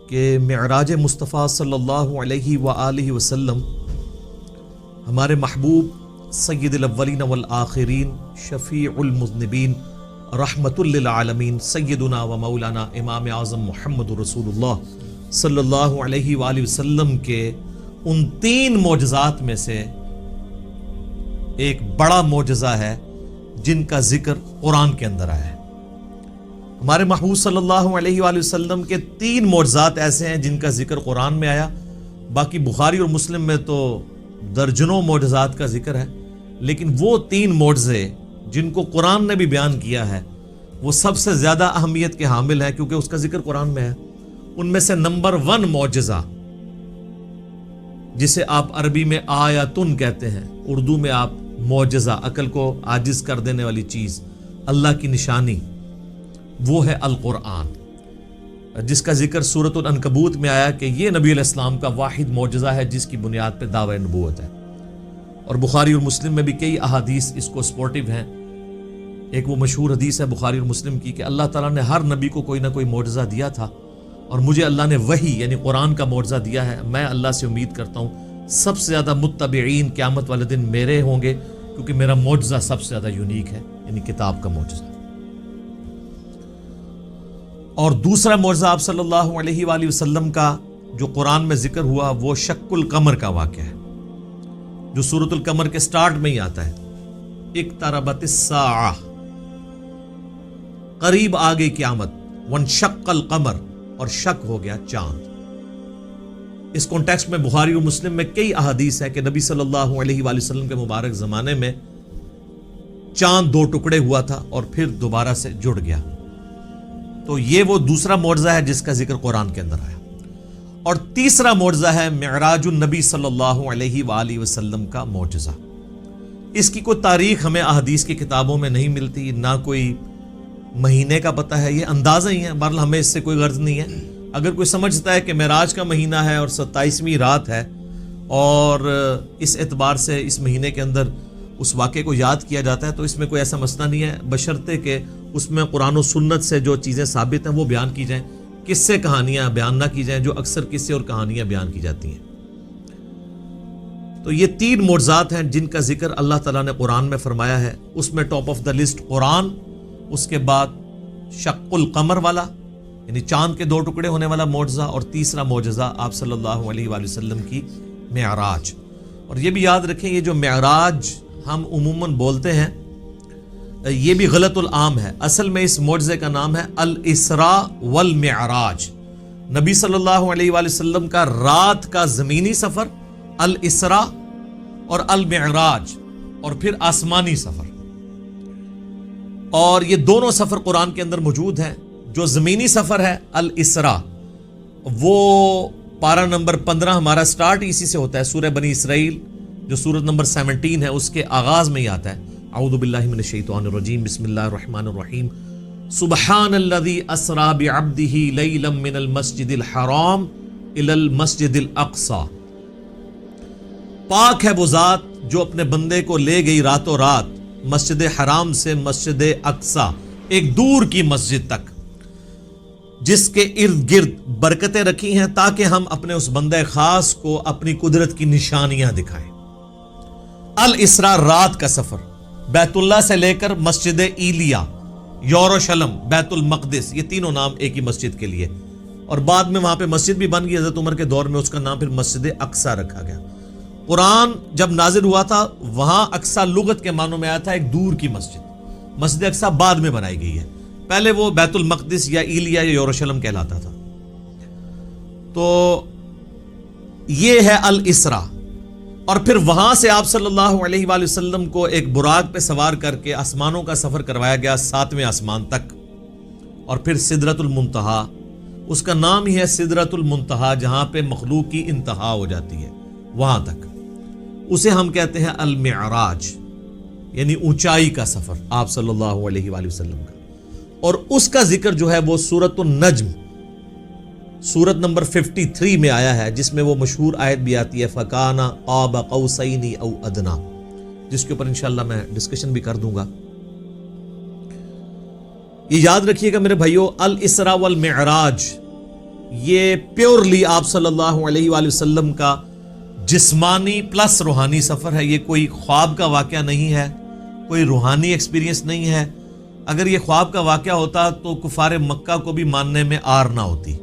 کہ معراج مصطفیٰ صلی اللہ علیہ وآلہ وسلم ہمارے محبوب سید الاولین والآخرین شفیع المذنبین رحمت للعالمین سیدنا و مولانا امام اعظم محمد رسول اللہ صلی اللہ علیہ وآلہ وسلم کے ان 3 معجزات میں سے ایک بڑا معجزہ ہے جن کا ذکر قرآن کے اندر آیا ہے۔ ہمارے محبوب صلی اللہ علیہ وآلہ وسلم کے 3 معجزات ایسے ہیں جن کا ذکر قرآن میں آیا، باقی بخاری اور مسلم میں تو درجنوں معجزات کا ذکر ہے، لیکن وہ 3 معجزے جن کو قرآن نے بھی بیان کیا ہے وہ سب سے زیادہ اہمیت کے حامل ہیں، کیونکہ اس کا ذکر قرآن میں ہے۔ ان میں سے نمبر 1 معجزہ، جسے آپ عربی میں آیاتن کہتے ہیں، اردو میں آپ معجزہ، عقل کو عاجز کر دینے والی چیز، اللہ کی نشانی، وہ ہے القرآن، جس کا ذکر سورۃ العنکبوت میں آیا کہ یہ نبی علیہ السلام کا واحد معجزہ ہے جس کی بنیاد پہ دعوی نبوت ہے۔ اور بخاری اور مسلم میں بھی کئی احادیث اس کو سپورٹیو ہیں۔ ایک وہ مشہور حدیث ہے بخاری اور مسلم کی کہ اللہ تعالیٰ نے ہر نبی کو کوئی نہ کوئی معجزہ دیا تھا، اور مجھے اللہ نے وحی یعنی قرآن کا معجزہ دیا ہے۔ میں اللہ سے امید کرتا ہوں سب سے زیادہ متبعین قیامت والے دن میرے ہوں گے، کیونکہ میرا معجزہ سب سے زیادہ یونیک ہے، یعنی کتاب کا معجزہ۔ اور دوسرا معجزہ آپ صلی اللہ علیہ وآلہ وسلم کا جو قرآن میں ذکر ہوا وہ شق القمر کا واقعہ ہے، جو سورۃ القمر کے سٹارٹ میں ہی آتا ہے، اقتربت الساعہ، قریب آ گئی قیامت، وانشق القمر، اور شق ہو گیا چاند۔ اس کانٹیکسٹ میں بخاری اور مسلم میں کئی احادیث ہیں کہ نبی صلی اللہ علیہ وآلہ وسلم کے مبارک زمانے میں چاند 2 ٹکڑے ہوا تھا اور پھر دوبارہ سے جڑ گیا۔ تو یہ وہ دوسرا معجزہ ہے جس کا ذکر قرآن کے اندر آیا۔ اور تیسرا معجزہ ہے معراج النبی صلی اللہ علیہ وآلہ وسلم کا معجزہ۔ اس کی کوئی تاریخ ہمیں احادیث کی کتابوں میں نہیں ملتی، نہ کوئی مہینے کا پتہ ہے، یہ اندازہ ہی ہے، بہرحال ہمیں اس سے کوئی غرض نہیں ہے۔ اگر کوئی سمجھتا ہے کہ معراج کا مہینہ ہے اور 27ویں رات ہے اور اس اعتبار سے اس مہینے کے اندر اس واقعے کو یاد کیا جاتا ہے، تو اس میں کوئی ایسا مسئلہ نہیں ہے، بشرطے کہ اس میں قرآن و سنت سے جو چیزیں ثابت ہیں وہ بیان کی جائیں، قصے کہانیاں بیان نہ کی جائیں جو اکثر قصے اور کہانیاں بیان کی جاتی ہیں۔ تو یہ 3 معجزات ہیں جن کا ذکر اللہ تعالیٰ نے قرآن میں فرمایا ہے۔ اس میں ٹاپ آف دا لسٹ قرآن، اس کے بعد شق القمر والا یعنی چاند کے 2 ٹکڑے ہونے والا معجزہ، اور تیسرا معجزہ آپ صلی اللہ علیہ وآلہ وسلم کی معراج۔ اور یہ بھی یاد رکھیں، یہ جو معراج ہم عموماً بولتے ہیں یہ بھی غلط العام ہے۔ اصل میں اس معجزے کا نام ہے الاسراء والمعراج۔ نبی صلی اللہ علیہ وآلہ وسلم کا رات کا زمینی سفر الاسراء، اور المعراج اور پھر آسمانی سفر، اور یہ دونوں سفر قرآن کے اندر موجود ہیں۔ جو زمینی سفر ہے الاسراء، وہ پارہ نمبر 15 ہمارا سٹارٹ اسی سے ہوتا ہے، سورہ بنی اسرائیل جو سورت نمبر 17 ہے اس کے آغاز میں ہی آتا ہے، اعوذ باللہ من الشیطان الرجیم، بسم اللہ الرحمن الرحیم، سبحان الذی اسری بعبدہ لیلا من المسجد الحرام الی المسجد الاقصی، پاک ہے وہ ذات جو اپنے بندے کو لے گئی راتوں رات مسجد حرام سے مسجد اقصی، ایک دور کی مسجد تک، جس کے ارد گرد برکتیں رکھی ہیں تاکہ ہم اپنے اس بندے خاص کو اپنی قدرت کی نشانیاں دکھائیں۔ الاسراء رات کا سفر، بیت اللہ سے لے کر مسجد ایلیا، یروشلم، بیت المقدس، یہ تینوں نام ایک ہی مسجد کے لیے، اور بعد میں وہاں پہ مسجد بھی بن گئی حضرت عمر کے دور میں، اس کا نام پھر مسجد اقصی رکھا گیا۔ قرآن جب نازل ہوا تھا وہاں اقصی لغت کے معنوں میں آیا تھا ایک دور کی مسجد، مسجد اقصی بعد میں بنائی گئی ہے، پہلے وہ بیت المقدس یا ایلیا یا یروشلم کہلاتا تھا۔ تو یہ ہے الاسراء، اور پھر وہاں سے آپ صلی اللہ علیہ وآلہ وسلم کو ایک براق پہ سوار کر کے آسمانوں کا سفر کروایا گیا 7ویں آسمان تک، اور پھر سدرۃ المنتہا، اس کا نام ہی ہے سدرۃ المنتہا، جہاں پہ مخلوق کی انتہا ہو جاتی ہے، وہاں تک اسے ہم کہتے ہیں المعراج، یعنی اونچائی کا سفر آپ صلی اللہ علیہ وآلہ وسلم کا۔ اور اس کا ذکر جو ہے وہ سورۃ النجم، سورت نمبر 53 میں آیا ہے، جس میں وہ مشہور آیت بھی آتی ہے فَكَانَ قَابَ قَوْسَيْنِ أَوْ أَدْنَىٰ، جس کے اوپر انشاءاللہ میں ڈسکشن بھی کر دوں گا۔ یہ یاد رکھیے گا میرے بھائیو، الاسراء والمعراج یہ پیورلی آپ صلی اللہ علیہ وآلہ وسلم کا جسمانی پلس روحانی سفر ہے. یہ کوئی خواب کا واقعہ نہیں ہے, کوئی روحانی ایکسپیرینس نہیں ہے. اگر یہ خواب کا واقعہ ہوتا تو کفار مکہ کو بھی ماننے میں آر نہ ہوتی.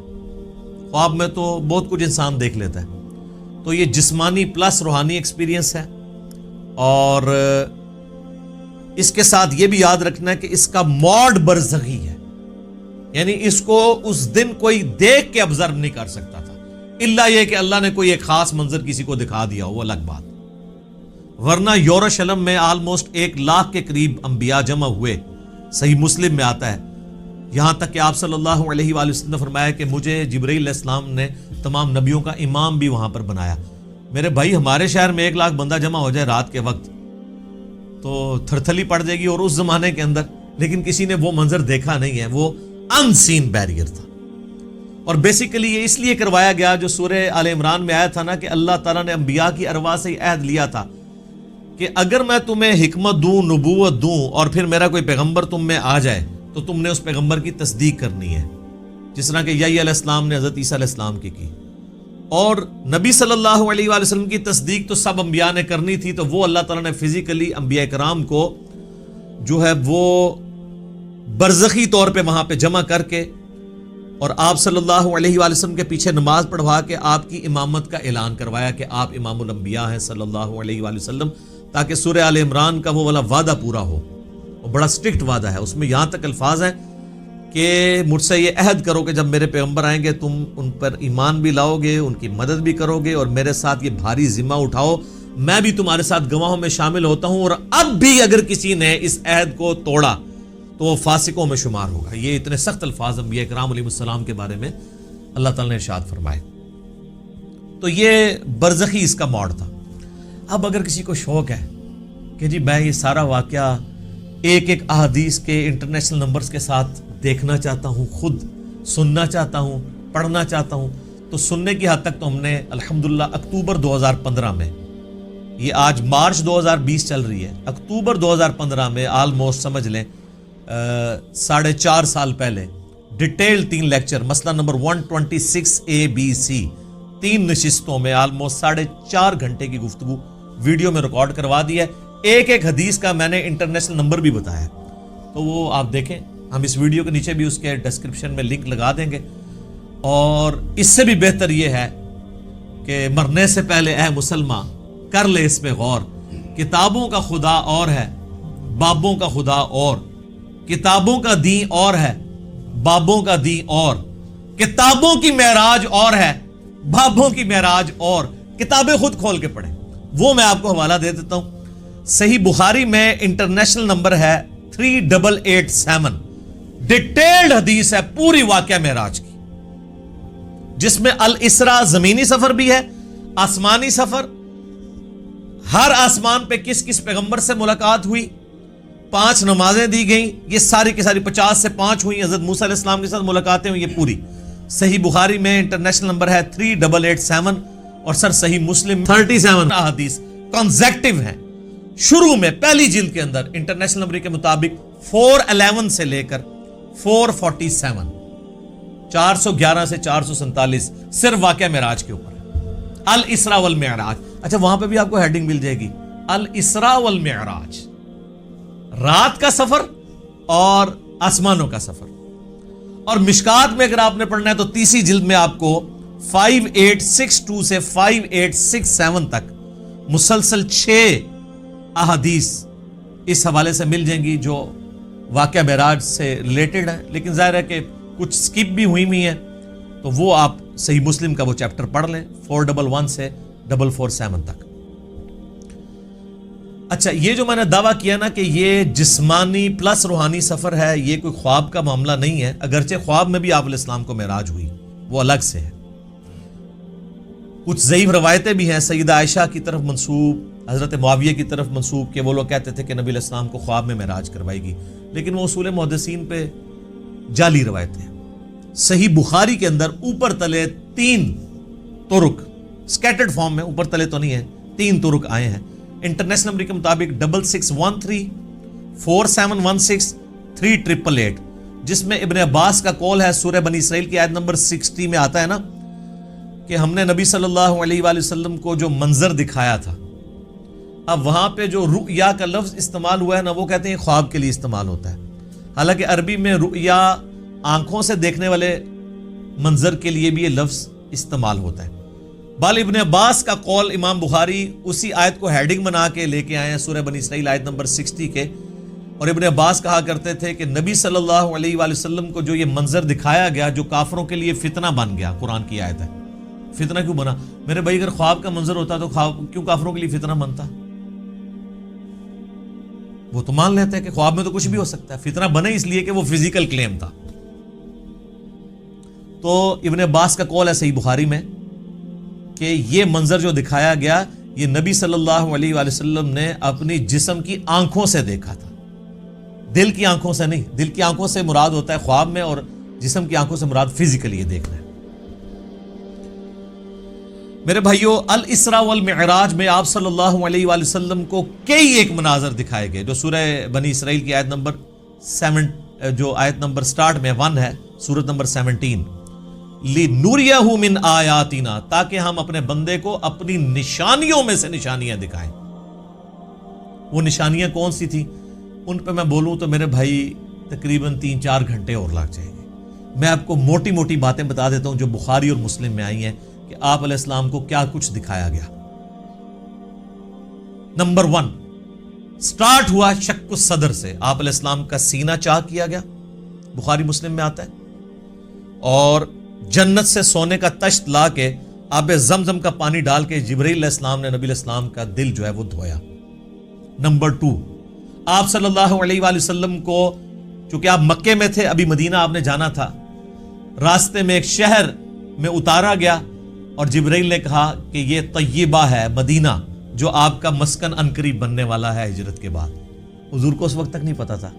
خواب میں تو بہت کچھ انسان دیکھ لیتا ہے. تو یہ جسمانی پلس روحانی ایکسپیرینس ہے. اور اس کے ساتھ یہ بھی یاد رکھنا ہے کہ اس کا موڈ برزخی ہے, یعنی اس کو اس دن کوئی دیکھ کے آبزرو نہیں کر سکتا تھا, الا یہ کہ اللہ نے کوئی ایک خاص منظر کسی کو دکھا دیا ہو, وہ الگ بات. ورنہ یروشلم میں آلموسٹ 1 لاکھ کے قریب انبیاء جمع ہوئے. صحیح مسلم میں آتا ہے, یہاں تک کہ آپ صلی اللہ علیہ وآلہ وسلم نے فرمایا کہ مجھے جبرائیل علیہ السلام نے تمام نبیوں کا امام بھی وہاں پر بنایا. میرے بھائی, ہمارے شہر میں 1 لاکھ بندہ جمع ہو جائے رات کے وقت تو تھرتھلی پڑ جائے گی, اور اس زمانے کے اندر. لیکن کسی نے وہ منظر دیکھا نہیں ہے, وہ ان سین بیریئر تھا. اور بیسیکلی یہ اس لیے کروایا گیا, جو سورہ آل عمران میں آیا تھا نا کہ اللہ تعالیٰ نے انبیاء کی ارواح سے عہد لیا تھا کہ اگر میں تمہیں حکمت دوں, نبوت دوں, اور پھر میرا کوئی پیغمبر تم میں آ جائے تو تم نے اس پیغمبر کی تصدیق کرنی ہے, جس طرح کہ یحییٰ علیہ السلام نے حضرت عیسیٰ علیہ السلام کی. اور نبی صلی اللہ علیہ وآلہ وسلم کی تصدیق تو سب انبیاء نے کرنی تھی, تو وہ اللہ تعالیٰ نے فزیکلی انبیاء کرام کو جو ہے وہ برزخی طور پہ وہاں پہ جمع کر کے اور آپ صلی اللہ علیہ وآلہ وسلم کے پیچھے نماز پڑھوا کے آپ کی امامت کا اعلان کروایا کہ آپ امام الانبیاء ہیں صلی اللہ علیہ وآلہ وسلم, تاکہ سورہ آل عمران کا وہ والا وعدہ پورا ہو. اور بڑا سٹرکٹ وعدہ ہے, اس میں یہاں تک الفاظ ہیں کہ مجھ سے یہ عہد کرو کہ جب میرے پیغمبر آئیں گے تم ان پر ایمان بھی لاؤ گے, ان کی مدد بھی کرو گے, اور میرے ساتھ یہ بھاری ذمہ اٹھاؤ, میں بھی تمہارے ساتھ گواہوں میں شامل ہوتا ہوں, اور اب بھی اگر کسی نے اس عہد کو توڑا تو وہ فاسقوں میں شمار ہوگا. یہ اتنے سخت الفاظ انبیاء کرام علیہ السلام کے بارے میں اللہ تعالیٰ نے ارشاد فرمائے. تو یہ برزخی اس کا موڈ تھا. اب اگر کسی کو شوق ہے کہ جی میں یہ سارا واقعہ ایک ایک احادیث کے انٹرنیشنل نمبرز کے ساتھ دیکھنا چاہتا ہوں, خود سننا چاہتا ہوں, پڑھنا چاہتا ہوں, تو سننے کی حد تک تو ہم نے الحمدللہ اکتوبر 2015 میں, یہ آج مارچ 2020 چل رہی ہے, اکتوبر 2015 میں آلموسٹ سمجھ لیں 4.5 سال پہلے ڈیٹیل 3 لیکچر, مسئلہ نمبر 126 ABC 3 نشستوں میں آلموسٹ 4.5 گھنٹے کی گفتگو ویڈیو میں ریکارڈ کروا دی ہے. ایک ایک حدیث کا میں نے انٹرنیشنل نمبر بھی بتایا, تو وہ آپ دیکھیں, ہم اس ویڈیو کے نیچے بھی اس کے ڈسکرپشن میں لنک لگا دیں گے. اور اس سے بھی بہتر یہ ہے کہ مرنے سے پہلے اے مسلمان کر لے اس پہ غور, کتابوں کا خدا اور ہے, بابوں کا خدا اور, کتابوں کا دین اور ہے, بابوں کا دین اور, کتابوں کی معراج اور ہے, بابوں کی معراج اور. کتابیں خود کھول کے پڑھیں, وہ میں آپ کو حوالہ دے دیتا ہوں. صحیح بخاری میں انٹرنیشنل نمبر ہے 3887, ڈیٹیلڈ حدیث ہے پوری واقعہ معراج کی, جس میں الاسراء زمینی سفر بھی ہے, آسمانی سفر, ہر آسمان پہ کس کس پیغمبر سے ملاقات ہوئی, 5 نمازیں دی گئیں, یہ ساری کی ساری 50 سے 5 ہوئی, حضرت موسیٰ علیہ السلام کے ساتھ ملاقاتیں ہوئی, یہ پوری صحیح بخاری میں انٹرنیشنل نمبر ہے 3887, اور سر صحیح مسلم 37 حدیث کنزیکٹیو ہیں. شروع میں پہلی جلد کے اندر انٹرنیشنل نمبر کے مطابق 411 سے لے کر 447, 411 سے 447 صرف واقعہ معراج کے اوپر ہے, الاسراء والمعراج. اچھا, وہاں پہ بھی آپ کو ہیڈنگ مل جائے گی, الاسراء والمعراج, رات کا سفر اور آسمانوں کا سفر. اور مشکات میں اگر آپ نے پڑھنا ہے تو تیسری جلد میں آپ کو 5862 سے 5867 تک مسلسل 6 احادیث اس حوالے سے مل جائیں گی جو واقعہ معراج سے ریلیٹڈ ہیں, لیکن ظاہر ہے کہ کچھ سکپ بھی ہوئی ہیں, تو وہ آپ صحیح مسلم کا وہ چیپٹر پڑھ لیں 411 سے 447 تک. اچھا, یہ جو میں نے دعویٰ کیا نا کہ یہ جسمانی پلس روحانی سفر ہے, یہ کوئی خواب کا معاملہ نہیں ہے, اگرچہ خواب میں بھی آپ علیہ السلام کو معراج ہوئی, وہ الگ سے ہے. کچھ ضعیف روایتیں بھی ہیں سیدہ عائشہ کی طرف منسوب, حضرت معاویہ کی طرف منسوب, کہ وہ لوگ کہتے تھے کہ نبی علیہ السلام کو خواب میں معراج کروائی گی, لیکن وہ اصول محدثین پہ جعلی روایتیں ہیں. صحیح بخاری کے اندر اوپر تلے 3 طرق سکیٹرڈ فارم میں, اوپر تلے تو نہیں ہیں, 3 طرق آئے ہیں. انٹرنیشنل نمبر کے مطابق 6613, 4716, 3888, جس میں ابن عباس کا قول ہے، سورہ بنی اسرائیل کی آیت نمبر 60 میں آتا ہے نا کہ ہم نے نبی صلی اللہ علیہ وآلہ وسلم کو جو منظر دکھایا تھا. اب وہاں پہ جو رؤیا کا لفظ استعمال ہوا ہے نا، وہ کہتے ہیں خواب کے لیے استعمال ہوتا ہے، حالانکہ عربی میں رؤیا آنکھوں سے دیکھنے والے منظر کے لیے بھی یہ لفظ استعمال ہوتا ہے. بال ابن عباس کا قول امام بخاری اسی آیت کو ہیڈنگ بنا کے لے کے آئے ہیں، سورہ بنی اسرائیل آیت نمبر 60 کے. اور ابن عباس کہا کرتے تھے کہ نبی صلی اللہ علیہ وآلہ وسلم کو جو یہ منظر دکھایا گیا، جو کافروں کے لیے فتنہ بن گیا، قرآن کی آیت ہے. فتنہ کیوں بنا؟ میرے بھائی اگر خواب کا منظر ہوتا تو خواب کیوں کافروں کے لیے فتنہ بنتا؟ وہ تو مان لیتے ہیں کہ خواب میں تو کچھ بھی ہو سکتا ہے، فتنہ بنے اس لیے کہ وہ فزیکل کلیم تھا. تو ابن عباس کا قول ہے صحیح بخاری میں کہ یہ منظر جو دکھایا گیا، یہ نبی صلی اللہ علیہ وآلہ وسلم نے اپنی جسم کی آنکھوں سے دیکھا تھا، دل کی آنکھوں سے نہیں. دل کی آنکھوں سے مراد ہوتا ہے خواب میں، اور جسم کی آنکھوں سے مراد فزیکلی یہ دیکھنا ہے. میرے بھائیو، الاسراء والمعراج میں آپ صلی اللہ علیہ وآلہ وسلم کو کئی ایک مناظر دکھائے گئے، جو سورہ بنی اسرائیل کی آیت نمبر 7 جو آیت نمبر سٹارٹ میں 1 ہے، سورت نمبر 17، لِنُرِيَهُ مِنْ آیاتنا، تاکہ ہم اپنے بندے کو اپنی نشانیوں میں سے نشانیاں دکھائیں. وہ نشانیاں کون سی تھیں؟ ان پہ میں بولوں تو میرے بھائی تقریباً 3-4 گھنٹے اور لگ جائیں گے. میں آپ کو موٹی موٹی باتیں بتا دیتا ہوں جو بخاری اور مسلم میں آئی ہیں کہ آپ علیہ السلام کو کیا کچھ دکھایا گیا. نمبر 1 سٹارٹ ہوا شق الصدر سے. آپ علیہ السلام کا سینہ چاک کیا گیا، بخاری مسلم میں آتا ہے، اور جنت سے سونے کا تشت لا کے آب زمزم کا پانی ڈال کے جبرائیل علیہ السلام نے نبی علیہ السلام کا دل جو ہے وہ دھویا. نمبر 2 آپ صلی اللہ علیہ وآلہ وسلم کو، چونکہ آپ مکے میں تھے، ابھی مدینہ آپ نے جانا تھا، راستے میں ایک شہر میں اتارا گیا اور جبرائیل نے کہا کہ یہ طیبہ ہے، مدینہ، جو آپ کا مسکن عنقریب بننے والا ہے ہجرت کے بعد. حضور کو اس وقت تک نہیں پتا تھا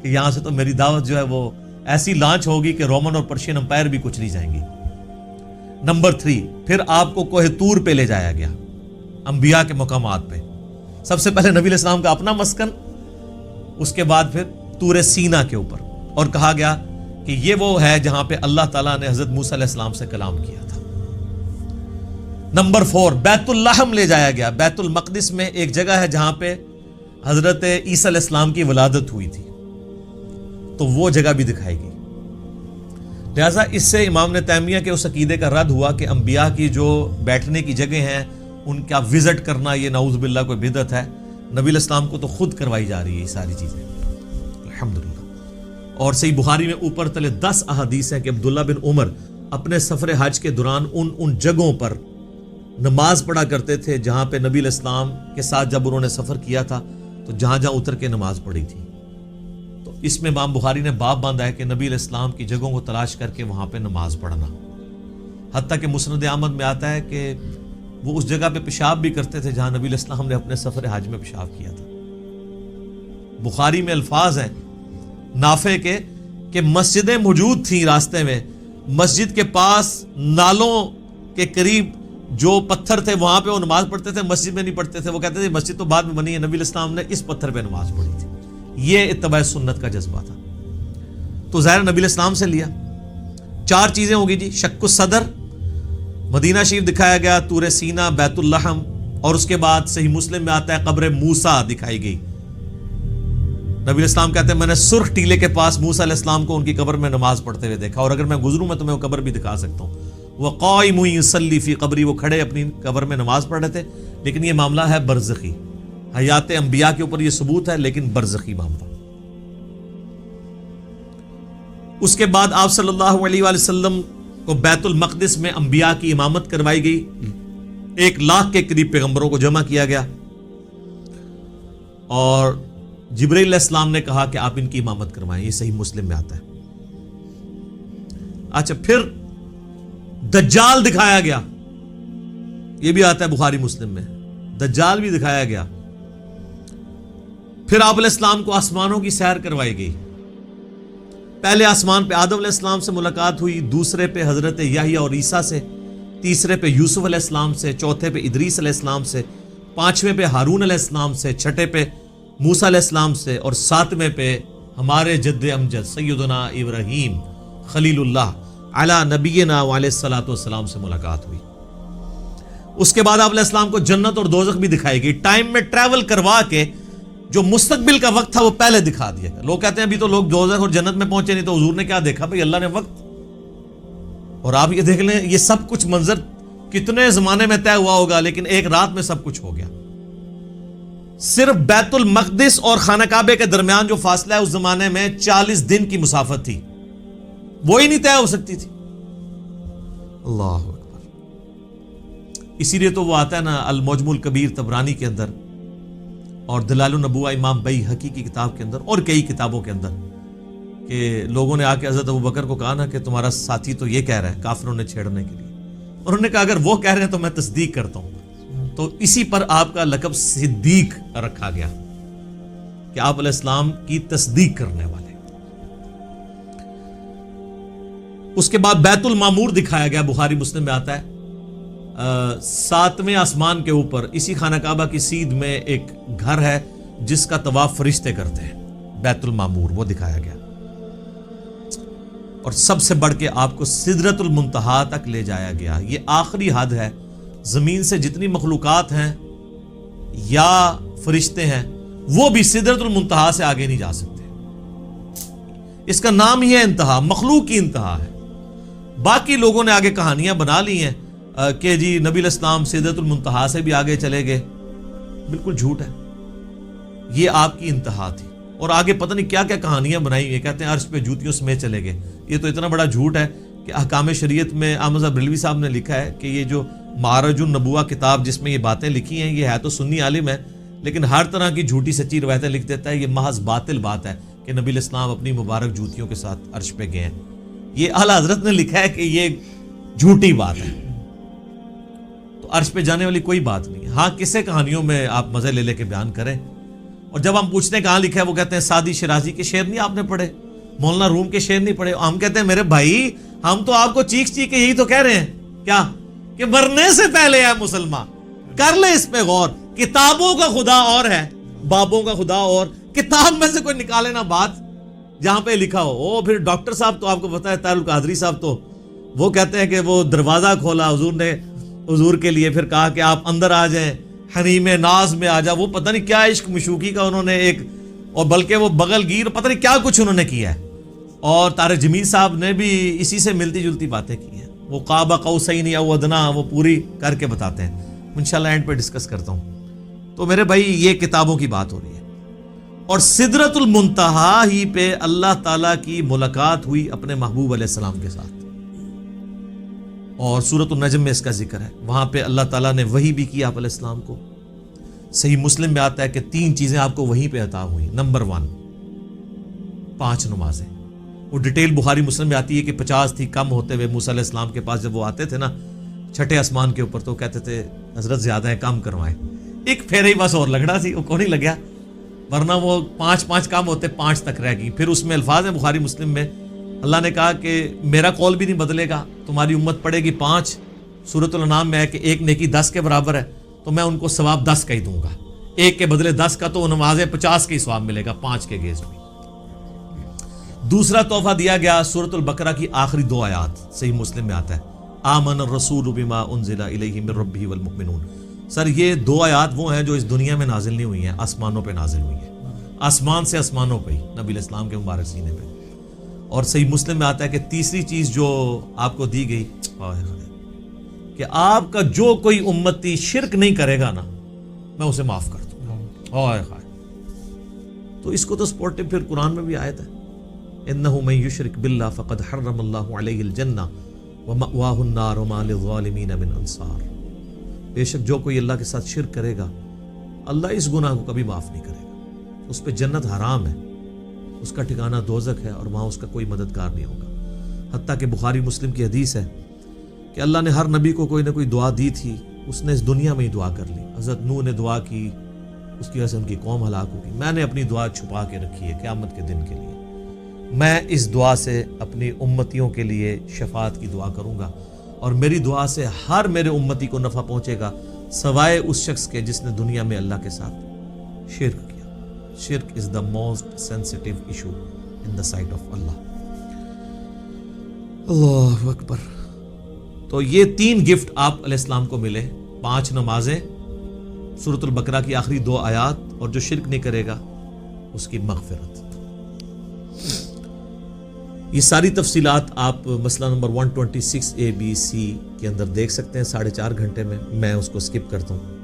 کہ یہاں سے تو میری دعوت جو ہے وہ ایسی لانچ ہوگی کہ رومن اور پرشین امپائر بھی کچھ نہیں جائیں گی. نمبر 3 پھر آپ کو کوہ طور پہ لے جایا گیا، انبیاء کے مقامات پہ. سب سے پہلے نبی علیہ السلام کا اپنا مسکن، اس کے بعد پھر طور سینہ کے اوپر، اور کہا گیا کہ یہ وہ ہے جہاں پہ اللہ تعالیٰ نے حضرت موسیٰ علیہ السلام سے کلام کیا تھا. نمبر 4 بیت اللحم لے جایا گیا. بیت المقدس میں ایک جگہ ہے جہاں پہ حضرت عیسیٰ علیہ السلام کی ولادت ہوئی تھی، تو وہ جگہ بھی دکھائی گئی. لہٰذا اس سے امام نے تیمیہ کے اس عقیدے کا رد ہوا کہ انبیاء کی جو بیٹھنے کی جگہ ہیں ان کا وزٹ کرنا یہ نعوذ باللہ کوئی بدعت ہے. نبی علیہ السلام کو تو خود کروائی جا رہی ہے یہ ساری چیزیں، الحمدللہ. اور صحیح بخاری میں اوپر تلے 10 احادیث ہیں کہ عبداللہ بن عمر اپنے سفر حج کے دوران ان جگہوں پر نماز پڑھا کرتے تھے جہاں پہ نبی علیہ السلام کے ساتھ جب انہوں نے سفر کیا تھا تو جہاں جہاں اتر کے نماز پڑھی تھی. تو اس میں امام بخاری نے باب باندھا ہے کہ نبی علیہ السلام کی جگہوں کو تلاش کر کے وہاں پہ نماز پڑھنا. حتیٰ کہ مسند احمد میں آتا ہے کہ وہ اس جگہ پہ پیشاب بھی کرتے تھے جہاں نبی علیہ السلام نے اپنے سفر حج میں پیشاب کیا تھا. بخاری میں الفاظ ہیں نافع کے کہ مسجدیں موجود تھیں راستے میں، مسجد کے پاس نالوں کے قریب جو پتھر تھے وہاں پہ وہ نماز پڑھتے تھے، مسجد میں نہیں پڑھتے تھے. وہ کہتے تھے مسجد تو بعد میں بنی ہے، نبی علیہ السلام نے اس پتھر پہ نماز پڑھی تھی. یہ اتباع سنت کا جذبہ تھا. تو ظاہر نبی علیہ السلام سے لیا. 4 چیزیں ہوگی جی، شق الصدر، مدینہ شریف دکھایا گیا، طور سینہ، بیت اللحم، اور اس کے بعد صحیح مسلم میں آتا ہے قبر موسیٰ دکھائی گئی. نبی علیہ السلام کہتے ہیں میں نے سرخ ٹیلے کے پاس موسیٰ علیہ السلام کو ان کی قبر میں نماز پڑھتے ہوئے دیکھا، اور اگر میں گزروں میں تمہیں وہ قبر بھی دکھا سکتا ہوں. وہ قائم یصلی فی قبری، وہ کھڑے اپنی قبر میں نماز پڑھ رہے تھے. لیکن یہ معاملہ ہے برزخی، حیات انبیاء کے اوپر یہ ثبوت ہے لیکن برزخی معاملہ. اس کے بعد آپ صلی اللہ علیہ وآلہ وسلم کو بیت المقدس میں انبیاء کی امامت کروائی گئی. 1 لاکھ کے قریب پیغمبروں کو جمع کیا گیا، اور جبرائیل علیہ السلام نے کہا کہ آپ ان کی امامت کروائیں. یہ صحیح مسلم میں آتا ہے. اچھا، پھر دجال دکھایا گیا، یہ بھی آتا ہے بخاری مسلم میں، دجال بھی دکھایا گیا. پھر آپ علیہ السلام کو آسمانوں کی سیر کروائی گئی. پہلے آسمان پہ آدم علیہ السلام سے ملاقات ہوئی، دوسرے پہ حضرت یحییٰ اور عیسیٰ سے، تیسرے پہ یوسف علیہ السلام سے، چوتھے پہ ادریس علیہ السلام سے، 5ویں پہ ہارون علیہ السلام سے، 6ٹھے پہ موسیٰ علیہ السلام سے، اور 7ویں پہ ہمارے جد امجد سیدنا ابراہیم خلیل اللہ علی نبینا علیہ الصلوۃ والسلام سے ملاقات ہوئی. اس کے بعد آپ علیہ السلام کو جنت اور دوزخ بھی دکھائی گئی. ٹائم میں ٹریول کروا کے جو مستقبل کا وقت تھا وہ پہلے دکھا دیا گیا. لوگ کہتے ہیں ابھی تو لوگ دوزخ اور جنت میں پہنچے نہیں, تو حضور نے کیا دیکھا؟ بھئی اللہ نے وقت. اور آپ یہ دیکھ لیں, یہ سب کچھ منظر کتنے زمانے میں طے ہوا ہوگا, لیکن ایک رات میں سب کچھ ہو گیا. صرف بیت المقدس اور خانہ کعبے کے درمیان جو فاصلہ ہے اس زمانے میں 40 دن کی مسافت تھی, وہی نہیں طے ہو سکتی تھی. اللہ اکبر. اسی لیے تو وہ آتا ہے نا المعجم الکبیر طبرانی کے اندر, اور دلائل النبوہ امام بیہقی کی کتاب کے اندر, اور کئی کتابوں کے اندر, کہ لوگوں نے آ کے حضرت ابوبکر کو کہا نا کہ تمہارا ساتھی تو یہ کہہ رہا ہے کافروں نے چھیڑنے کے لیے, اور انہوں نے کہا اگر وہ کہہ رہے ہیں تو میں تصدیق کرتا ہوں. تو اسی پر آپ کا لقب صدیق رکھا گیا کہ آپ علیہ السلام کی تصدیق کرنے والے. اس کے بعد بیت المعمور دکھایا گیا, بخاری مسلم میں آتا ہے 7ویں آسمان کے اوپر اسی خانہ کعبہ کی سیدھ میں ایک گھر ہے جس کا طواف فرشتے کرتے ہیں, بیت المعمور, وہ دکھایا گیا. اور سب سے بڑھ کے آپ کو سدرۃ المنتہا تک لے جایا گیا. یہ آخری حد ہے, زمین سے جتنی مخلوقات ہیں یا فرشتے ہیں وہ بھی سدرۃ المنتہا سے آگے نہیں جا سکتے. اس کا نام ہی ہے انتہا, مخلوق کی انتہا ہے. باقی لوگوں نے آگے کہانیاں بنا لی ہیں کہ جی نبی علیہ السلام سدرۃ المنتہا سے بھی آگے چلے گئے. بالکل جھوٹ ہے, یہ آپ کی انتہا تھی. اور آگے پتہ نہیں کیا کیا کہانیاں بنائی ہوئی ہیں, کہتے ہیں عرش پہ جوتیوں سمیت چلے گئے. یہ تو اتنا بڑا جھوٹ ہے کہ احکام شریعت میں احمد صاحب بریلوی صاحب نے لکھا ہے کہ یہ جو معرج النبوہ کتاب جس میں یہ باتیں لکھی ہیں, یہ ہے تو سنی عالم ہے لیکن ہر طرح کی جھوٹی سچی روایتیں لکھ دیتا ہے. یہ محض باطل بات ہے کہ نبی علیہ السلام اپنی مبارک جوتیوں کے ساتھ عرش پہ گئے ہیں. یہ اعلیٰ حضرت نے لکھا ہے کہ یہ جھوٹی بات ہے. تو عرش پہ جانے والی کوئی بات نہیں. ہاں کسے کہانیوں میں آپ مزے لے لے کے بیان کریں. اور جب ہم پوچھتے ہیں کہاں لکھا ہے, وہ کہتے ہیں سعدی شیرازی کے شعر نہیں آپ نے پڑھے, مولانا روم کے شعر نہیں پڑھے. ہم کہتے ہیں میرے بھائی ہم تو آپ کو چیخ چیخ کے یہی تو کہہ رہے ہیں کیا کہ مرنے سے پہلے ہے مسلمان, کر لے اس پہ غور. کتابوں کا خدا اور ہے, بابوں کا خدا اور. کتاب میں سے کوئی نکالے نا بات جہاں پہ لکھا ہو. پھر ڈاکٹر صاحب تو آپ کو پتا ہے طاہر القادری صاحب تو وہ کہتے ہیں کہ وہ دروازہ کھولا حضور نے حضور کے لیے, پھر کہا کہ آپ اندر آ جائیں, حریم ناز میں آ جا. وہ پتہ نہیں کیا عشق مشوقی کا انہوں نے ایک, اور بلکہ وہ بغل گیر پتہ نہیں کیا کچھ انہوں نے کیا ہے. اور طارق جمیل صاحب نے بھی اسی سے ملتی جلتی باتیں کی ہیں. وہ قاب قوسین او ادنا وہ پوری کر کے بتاتے ہیں. انشاءاللہ اینڈ پہ ڈسکس کرتا ہوں. تو میرے بھائی یہ کتابوں کی بات ہو رہی ہے. اور سدرۃ المنتہا ہی پہ اللہ تعالیٰ کی ملاقات ہوئی اپنے محبوب علیہ السلام کے ساتھ. اور سورۃ النجم میں اس کا ذکر ہے. وہاں پہ اللہ تعالیٰ نے وحی بھی کی آپ علیہ السلام کو. صحیح مسلم میں آتا ہے کہ 3 چیزیں آپ کو وہیں پہ عطا ہوئی. نمبر 1 5 نمازیں. وہ ڈیٹیل بخاری مسلم میں آتی ہے کہ 50 تھی, کم ہوتے ہوئے موسیٰ علیہ السلام کے پاس جب وہ آتے تھے نا 6ٹھے آسمان کے اوپر, تو کہتے تھے حضرت زیادہ ہیں کم کروائیں. ایک پھیرا ہی بس اور لگنا سی, وہ کون ہی لگیا, ورنہ وہ 5 کام ہوتے 5 تک رہ گئی. پھر اس میں الفاظ ہیں بخاری مسلم میں, اللہ نے کہا کہ میرا قول بھی نہیں بدلے گا, تمہاری امت پڑے گی 5. سورۃ الانعام میں ہے کہ ایک نیکی 10 کے برابر ہے, تو میں ان کو ثواب 10 کا ہی دوں گا. ایک کے بدلے 10 کا, تو نمازیں 50 کے ہی ثواب ملے گا 5 کے گیز میں. دوسرا تحفہ دیا گیا سورۃ البقرہ کی آخری 2 آیات. صحیح مسلم میں آتا ہے آمن الرسول بما انزل الیہ من ربہ والمؤمنون. سر یہ 2 آیات وہ ہیں جو اس دنیا میں نازل نہیں ہوئی ہیں, آسمانوں پہ نازل ہوئی ہیں. آسمان سے آسمانوں پہ ہی نبی علیہ السلام کے مبارک سینے پہ. اور صحیح مسلم میں آتا ہے کہ تیسری چیز جو آپ کو دی گئی کہ آپ کا جو کوئی امتی شرک نہیں کرے گا نا میں اسے معاف کر دوں گا. تو اس کو تو سپورٹو پھر قرآن میں بھی آیت ہے انہ من یشرک باللہ فقد حرم اللہ علیہ الجنہ ومأواہ النار وما للظالمین من انصار. بے شک جو کوئی اللہ کے ساتھ شرک کرے گا اللہ اس گناہ کو کبھی معاف نہیں کرے گا, اس پہ جنت حرام ہے, اس کا ٹھکانہ دوزخ ہے, اور وہاں اس کا کوئی مددگار نہیں ہوگا. حتیٰ کہ بخاری مسلم کی حدیث ہے کہ اللہ نے ہر نبی کو کوئی نہ کوئی دعا دی تھی, اس نے اس دنیا میں ہی دعا کر لی. حضرت نوح نے دعا کی, اس کی وجہ سے ان کی قوم ہلاک ہو گئی. میں نے اپنی دعا چھپا کے رکھی ہے قیامت کے دن کے لیے. میں اس دعا سے اپنی امتیوں کے لیے شفاعت کی دعا کروں گا, اور میری دعا سے ہر میرے امتی کو نفع پہنچے گا سوائے اس شخص کے جس نے دنیا میں اللہ کے ساتھ شرک کیا. Shirk is the most sensitive issue in the sight of Allah. Allahu Akbar. تو یہ 3 گفٹ آپ علیہ السلام کو ملے: 5 نمازیں، سورۃ البقرہ کی آخری 2 آیات، اور جو شرک نہیں کرے گا اس کی مغفرت. یہ ساری تفصیلات آپ مسئلہ نمبر 126 ABC کے اندر دیکھ سکتے ہیں 4.5 گھنٹے میں اس کو سکپ کرتا ہوں.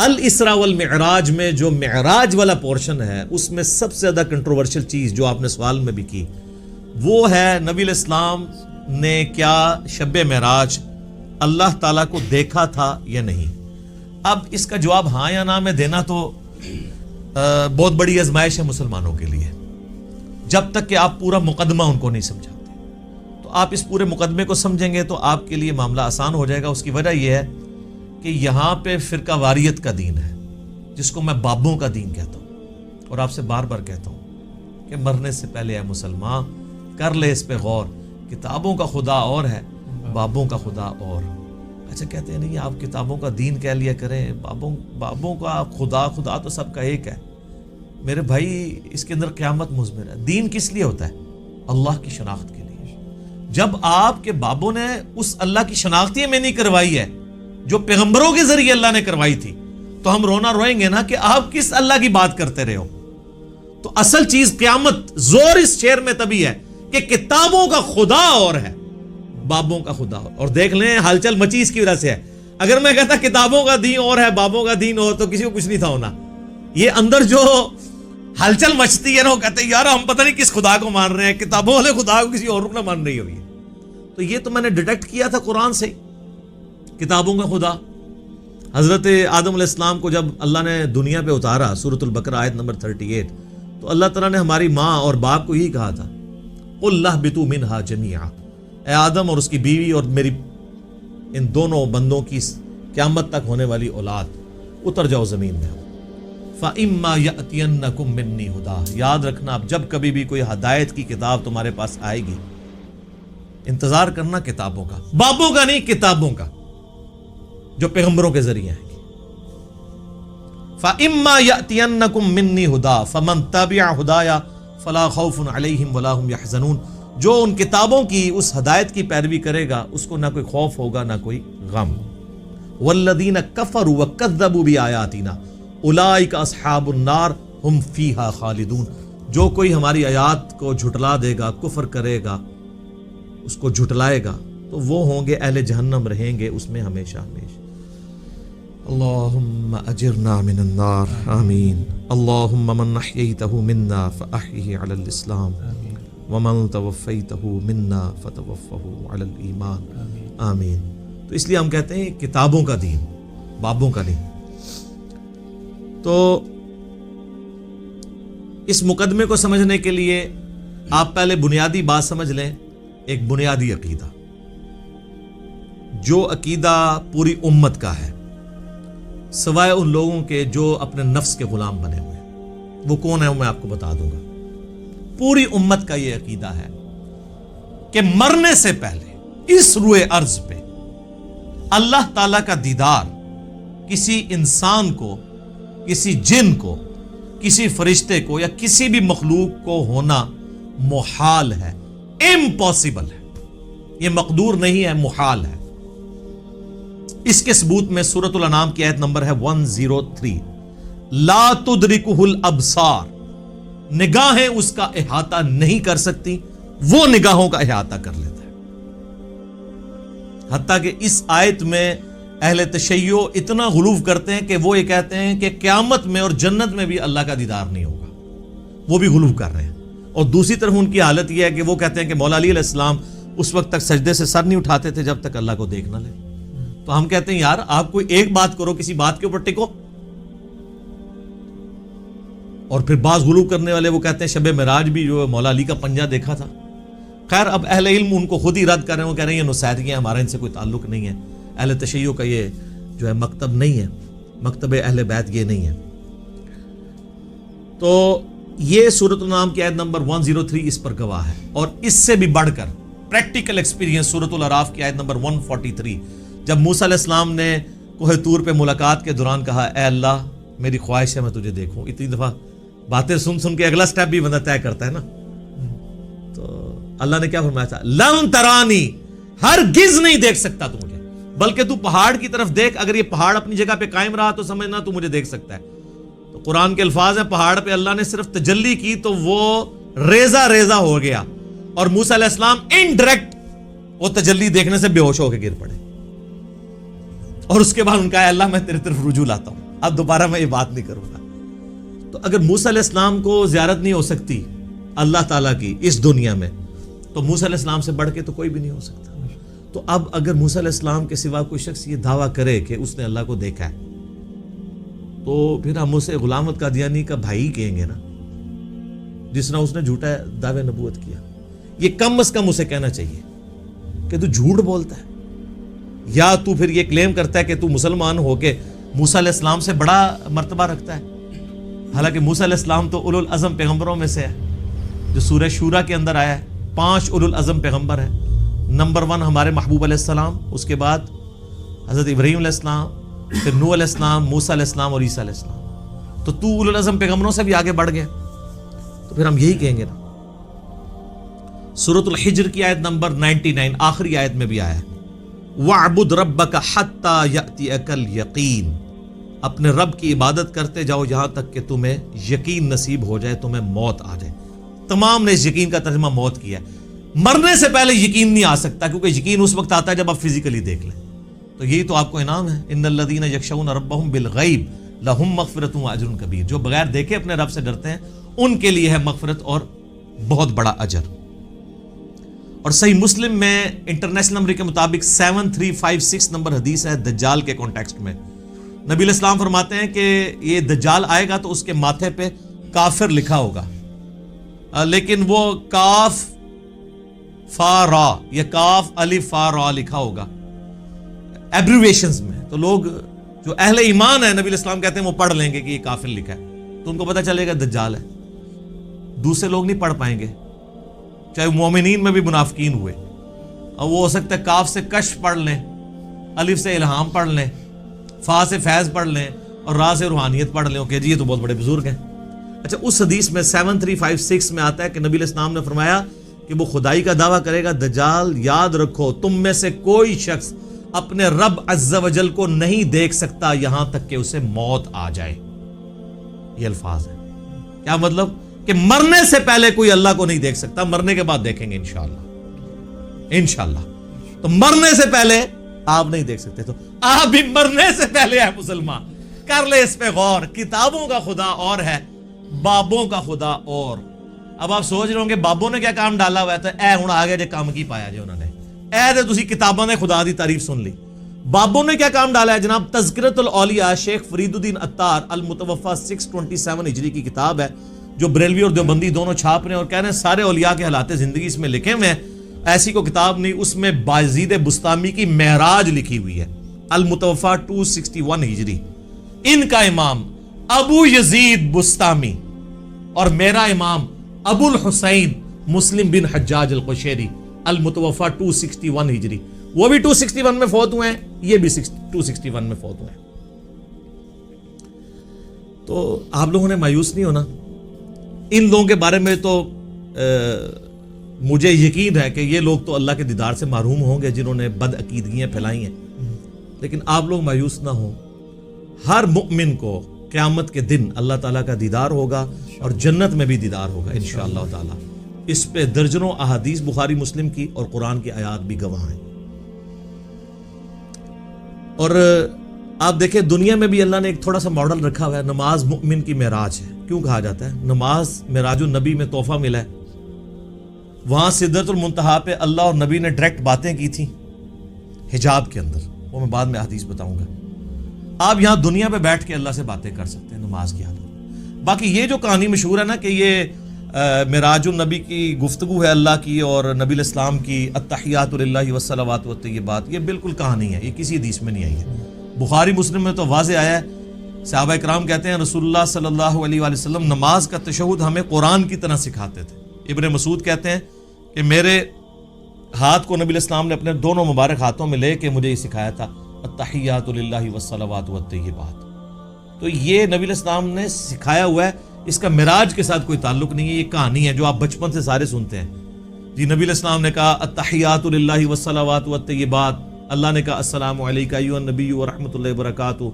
الاسراء والمعراج میں جو معراج والا پورشن ہے، اس میں سب سے زیادہ کنٹروورشل چیز جو آپ نے سوال میں بھی کی، وہ ہے نبی علیہ السلام نے کیا شب معراج اللہ تعالیٰ کو دیکھا تھا یا نہیں. اب اس کا جواب ہاں یا نہ میں دینا تو بہت بڑی آزمائش ہے مسلمانوں کے لیے، جب تک کہ آپ پورا مقدمہ ان کو نہیں سمجھاتے. تو آپ اس پورے مقدمے کو سمجھیں گے تو آپ کے لیے معاملہ آسان ہو جائے گا. اس کی وجہ یہ ہے کہ یہاں پہ فرقہ واریت کا دین ہے، جس کو میں بابوں کا دین کہتا ہوں، اور آپ سے بار بار کہتا ہوں کہ مرنے سے پہلے اے مسلمان کر لے اس پہ غور. کتابوں کا خدا اور ہے، بابوں کا خدا اور. اچھا کہتے ہیں نہیں آپ کتابوں کا دین کہہ لیا کریں، بابوں کا خدا تو سب کا ایک ہے. میرے بھائی اس کے اندر قیامت مضمر ہے. دین کس لیے ہوتا ہے؟ اللہ کی شناخت کے لیے. جب آپ کے بابوں نے اس اللہ کی شناخت ہی میں نہیں کروائی ہے جو پیغمبروں کے ذریعے اللہ نے کروائی تھی، تو ہم رونا روئیں گے نا کہ آپ کس اللہ کی بات کرتے رہے ہو. تو اصل چیز قیامت زور اس شعر میں تبھی ہے کہ کتابوں کا خدا اور ہے، بابوں کا خدا اور. اور دیکھ لیں ہلچل مچی اس کی وجہ سے ہے. اگر میں کہتا کتابوں کا دین اور ہے بابوں کا دین اور، تو کسی کو کچھ نہیں تھا ہونا. یہ اندر جو ہلچل مچتی ہے نا، وہ کہتے ہیں یار ہم پتہ نہیں کس خدا کو مان رہے ہیں، کتابوں والے خدا کو کسی اور کو نہ مان رہی ہوئی ہے. تو یہ تو میں نے ڈیٹیکٹ کیا تھا قرآن سے، کتابوں کا خدا. حضرت آدم علیہ السلام کو جب اللہ نے دنیا پہ اتارا، سورۃ البقرہ آیت نمبر 38، تو اللہ تعالیٰ نے ہماری ماں اور باپ کو یہی کہا تھا قُلْ اهْبِطُوا مِنْهَا جَمِيعًا، اے آدم اور اس کی بیوی اور میری ان دونوں بندوں کی قیامت تک ہونے والی اولاد اتر جاؤ زمین میں. فَإِمَّا يَأْتِيَنَّكُم مِّنِّي هُدًى، یاد رکھنا اب جب کبھی بھی کوئی ہدایت کی کتاب تمہارے پاس آئے گی، انتظار کرنا کتابوں کا، بابوں کا نہیں، کتابوں کا جو پیغمبروں کے ذریعے آئیں گی. فَإِمَّا يَأْتِيَنَّكُم مِّنِّي هُدًى فَمَن تَبِعَ هُدَايَ فَلَا خَوْفٌ عَلَيْهِمْ وَلَا هُمْ يَحْزَنُونَ. جو ان کتابوں کی اس ہدایت کی پیروی کرے گا اس کو نہ کوئی خوف ہوگا نہ کوئی غم. وَالَّذِينَ كَفَرُوا وَكَذَّبُوا بِآيَاتِنَا اولئک اصحاب النار ہم فیہا خالدون. جو کوئی ہماری آیات کو جھٹلا دے گا، کفر کرے گا، اس کو جھٹلائے گا، تو وہ ہوں گے اہل جہنم، رہیں گے اس میں ہمیشہ ہمیشہ. اللہم اجرنا من النار آمین. اللہم من احییتہ منا فاحیہ علی الاسلام ومن توفیتہ منا فتوفہ علی الایمان آمین. تو اس لیے ہم کہتے ہیں کتابوں کا دین، بابوں کا نہیں. تو اس مقدمے کو سمجھنے کے لیے آپ پہلے بنیادی بات سمجھ لیں، ایک بنیادی عقیدہ، جو عقیدہ پوری امت کا ہے سوائے ان لوگوں کے جو اپنے نفس کے غلام بنے ہوئے ہیں. وہ کون ہے وہ میں آپ کو بتا دوں گا. پوری امت کا یہ عقیدہ ہے کہ مرنے سے پہلے اس روئے ارض پہ اللہ تعالی کا دیدار کسی انسان کو، کسی جن کو، کسی فرشتے کو یا کسی بھی مخلوق کو ہونا محال ہے، امپاسبل ہے. یہ مقدور نہیں ہے، محال ہے. اس کے ثبوت میں سورۃ الانعام کی آیت نمبر ہے 103، لا تدرکہ الابصار، نگاہیں اس کا احاطہ نہیں کر سکتی، وہ نگاہوں کا احاطہ کر لیتا ہے. حتیٰ کہ اس آیت میں اہل تشیع اتنا غلو کرتے ہیں کہ وہ یہ کہتے ہیں کہ قیامت میں اور جنت میں بھی اللہ کا دیدار نہیں ہوگا. وہ بھی غلو کر رہے ہیں. اور دوسری طرف ان کی حالت یہ ہے کہ وہ کہتے ہیں کہ مولا علی علیہ السلام اس وقت تک سجدے سے سر نہیں اٹھاتے تھے جب تک اللہ کو دیکھ نہ لے. تو ہم کہتے ہیں یار آپ کوئی ایک بات کرو، کسی بات کے اوپر ٹکو. اور پھر بعض غلو کرنے والے وہ کہتے ہیں شب معراج بھی جو مولا علی کا پنجہ دیکھا تھا. خیر اب اہل علم ان کو خود ہی رد کر رہے ہیں، وہ کہہ رہے ہیں یہ نصیریاں، ہمارا ان سے کوئی تعلق نہیں ہے. اہل تشیع کا یہ جو ہے مکتب نہیں ہے، مکتب اہل بیت یہ نہیں ہے. تو یہ سورۃ الانعام کی آیت نمبر 103 اس پر گواہ ہے. اور اس سے بھی بڑھ کر پریکٹیکل ایکسپیرینس سورۃ الاعراف کی آیت نمبر 143، جب موسیٰ علیہ السلام نے کوہ طور پہ ملاقات کے دوران کہا اے اللہ میری خواہش ہے میں تجھے دیکھوں. اتنی دفعہ باتیں سن سن کے اگلا سٹیپ بھی بندہ طے کرتا ہے نا. تو اللہ نے کیا فرمایا تھا؟ لن ترانی، ہرگز نہیں دیکھ سکتا تو مجھے، بلکہ تو پہاڑ کی طرف دیکھ، اگر یہ پہاڑ اپنی جگہ پہ قائم رہا تو سمجھنا تو مجھے دیکھ سکتا ہے. تو قرآن کے الفاظ ہیں پہاڑ پہ اللہ نے صرف تجلی کی تو وہ ریزہ ریزہ ہو گیا، اور موسیٰ علیہ السلام انڈائریکٹ وہ تجلی دیکھنے سے بے ہوش ہو کے گر پڑے. اور اس کے بعد ان کا اللہ میں تیرے طرف رجوع لاتا ہوں، اب دوبارہ میں یہ بات نہیں کروں گا. تو اگر موسیٰ علیہ السلام کو زیارت نہیں ہو سکتی اللہ تعالیٰ کی اس دنیا میں، تو موسیٰ علیہ السلام سے بڑھ کے تو کوئی بھی نہیں ہو سکتا. تو اب اگر موسیٰ علیہ السلام کے سوا کوئی شخص یہ دعویٰ کرے کہ اس نے اللہ کو دیکھا ہے، تو پھر ہم اسے غلام احمد قادیانی کا بھائی کہیں گے نا، جس طرح اس نے جھوٹا دعوے نبوت کیا. یہ کم از کم اسے کہنا چاہیے کہ تو جھوٹ بولتا ہے، یا تو پھر یہ کلیم کرتا ہے کہ تو مسلمان ہو کے موسیٰ علیہ السلام سے بڑا مرتبہ رکھتا ہے. حالانکہ موسیٰ علیہ السلام تو اولو العزم پیغمبروں میں سے ہے، جو سورہ شورا کے اندر آیا ہے. 5 اولو العزم پیغمبر ہیں. نمبر 1 ہمارے محبوب علیہ السلام، اس کے بعد حضرت ابراہیم علیہ السلام، پھر نوح علیہ السلام، موسیٰ علیہ السلام اور عیسیٰ علیہ السلام. تو اولو العزم پیغمبروں سے بھی آگے بڑھ گئے. تو پھر ہم یہی کہیں گے نا. سورۃ الحجر کی آیت نمبر 99 آخری آیت میں بھی آیا ہے، وَاعْبُدْ رَبَّكَ حَتَّى يَأْتِيَكَ الْيَقِينُ، اپنے رب کی عبادت کرتے جاؤ یہاں تک کہ تمہیں یقین نصیب ہو جائے، تمہیں موت آ جائے. تمام نے اس یقین کا ترجمہ موت کیا ہے. مرنے سے پہلے یقین نہیں آ سکتا، کیونکہ یقین اس وقت آتا ہے جب آپ فزیکلی دیکھ لیں. تو یہی تو آپ کو انعام ہے، ان الذین یخشون ربهم بالغیب لہم مغفرۃ واجر کبیر. جو بغیر دیکھے اپنے رب سے ڈرتے ہیں ان کے لیے ہے مغفرت اور بہت بڑا اجر. اور صحیح مسلم میں انٹرنیشنل نمبر کے مطابق 7356 نمبر حدیث ہے دجال کے کانٹیکسٹ میں. نبی علیہ السلام فرماتے ہیں کہ یہ دجال آئے گا تو اس کے ماتھے پہ کافر لکھا ہوگا، لیکن وہ کاف فا را یا کاف الف فا را لکھا ہوگا ایبریویشنز میں. تو لوگ جو اہل ایمان ہیں نبی علیہ السلام کہتے ہیں وہ پڑھ لیں گے کہ یہ کافر لکھا ہے، تو ان کو پتہ چلے گا دجال ہے. دوسرے لوگ نہیں پڑھ پائیں گے، چاہے مومنین میں بھی منافقین ہوئے. اور وہ ہو سکتا ہے کاف سے کشف پڑھ لیں، الف سے الہام پڑھ لیں، فا سے فیض پڑھ لیں، اور را سے روحانیت پڑھ لیں کہ جی یہ تو بہت بڑے بزرگ ہیں. اچھا، اس حدیث میں 7356 میں آتا ہے کہ نبی علیہ السلام نے فرمایا کہ وہ خدائی کا دعویٰ کرے گا دجال. یاد رکھو تم میں سے کوئی شخص اپنے رب عز و جل کو نہیں دیکھ سکتا یہاں تک کہ اسے موت آ جائے. یہ الفاظ ہیں. کیا مطلب؟ کہ مرنے سے پہلے کوئی اللہ کو نہیں دیکھ سکتا، مرنے کے بعد دیکھیں گے انشاءاللہ. تو مرنے سے پہلے آپ نہیں دیکھ سکتے. تو آپ بھی مرنے سے پہلے ہے مسلمان. کر لے اس پہ غور. کتابوں کا خدا اور ہے، بابوں کا خدا اور. اب آپ سوچ رہے ہوں کہ بابوں نے کیا کام ڈالا ہوا ہے، تو اے ہوں آگے جو کام کی پایا جی انہوں نے، اے دے تسی کتابوں نے خدا دی تعریف سن لی. بابوں نے کیا کام ڈالا ہے جناب؟ تذکرۃ الاولیاء شیخ فرید الدین عطار المتوفی 627 ہجری کی کتاب ہے، جو بریلوی اور دیوبندی دونوں چھاپ رہے ہیں اور کہہ رہے ہیں سارے اولیاء کے حالات زندگی اس میں لکھے ہوئے ہیں. ایسی کوئی کتاب نہیں. اس میں بایزید بستامی کی معراج لکھی ہوئی ہے، المتوفی 261 ہجری. ان کا امام ابو یزید بستامی اور میرا امام ابو الحسین مسلم بن حجاج القشیری المتوفی 261 ہجری. وہ بھی 261 میں فوت ہوئے ہیں، یہ بھی 261 میں فوت ہوئے ہیں. تو آپ لوگوں نے مایوس نہیں ہونا. ان لوگوں کے بارے میں تو مجھے یقین ہے کہ یہ لوگ تو اللہ کے دیدار سے محروم ہوں گے جنہوں نے بد عقیدگیاں پھیلائی ہیں. لیکن آپ لوگ مایوس نہ ہوں. ہر مؤمن کو قیامت کے دن اللہ تعالیٰ کا دیدار ہوگا اور جنت میں بھی دیدار ہوگا انشاءاللہ تعالیٰ. اس پہ درجنوں احادیث بخاری مسلم کی اور قرآن کی آیات بھی گواہ ہیں. اور آپ دیکھیں دنیا میں بھی اللہ نے ایک تھوڑا سا ماڈل رکھا ہوا ہے. نماز مؤمن کی معراج ہے. کیوں کہا جاتا ہے؟ نماز معراج النبی میں تحفہ ملا ہے. وہاں سدرۃ المنتہا پہ اللہ اور نبی نے ڈائریکٹ باتیں کی تھیں حجاب کے اندر، وہ میں بعد میں حدیث بتاؤں گا. آپ یہاں دنیا پہ بیٹھ کے اللہ سے باتیں کر سکتے ہیں نماز کی حالت. باقی یہ جو کہانی مشہور ہے نا کہ یہ معراج النبی کی گفتگو ہے اللہ کی اور نبی علیہ السلام کی التحیات للہ والصلوات والطیبات، یہ بالکل کہانی ہے، یہ کسی حدیث میں نہیں آئی ہے. بخاری مسلم میں تو واضح آیا ہے. صحابہ کرام کہتے ہیں رسول اللہ صلی اللہ علیہ وآلہ وسلم نماز کا تشہد ہمیں قرآن کی طرح سکھاتے تھے. ابن مسعود کہتے ہیں کہ میرے ہاتھ کو نبی علیہ السلام نے اپنے دونوں مبارک ہاتھوں میں لے کے مجھے یہ سکھایا تھا التحیات للہ والصلوات والطیبات. تو یہ نبی علیہ السلام نے سکھایا ہوا ہے، اس کا معراج کے ساتھ کوئی تعلق نہیں ہے، یہ کہانی ہے جو آپ بچپن سے سارے سنتے ہیں. جی نبی علیہ السلام نے کہا التحیات للہ والصلوات والطیبات، اللہ نے کہا السلام علیکہ ایھا النبی ورحمۃ اللہ وبرکاتہ.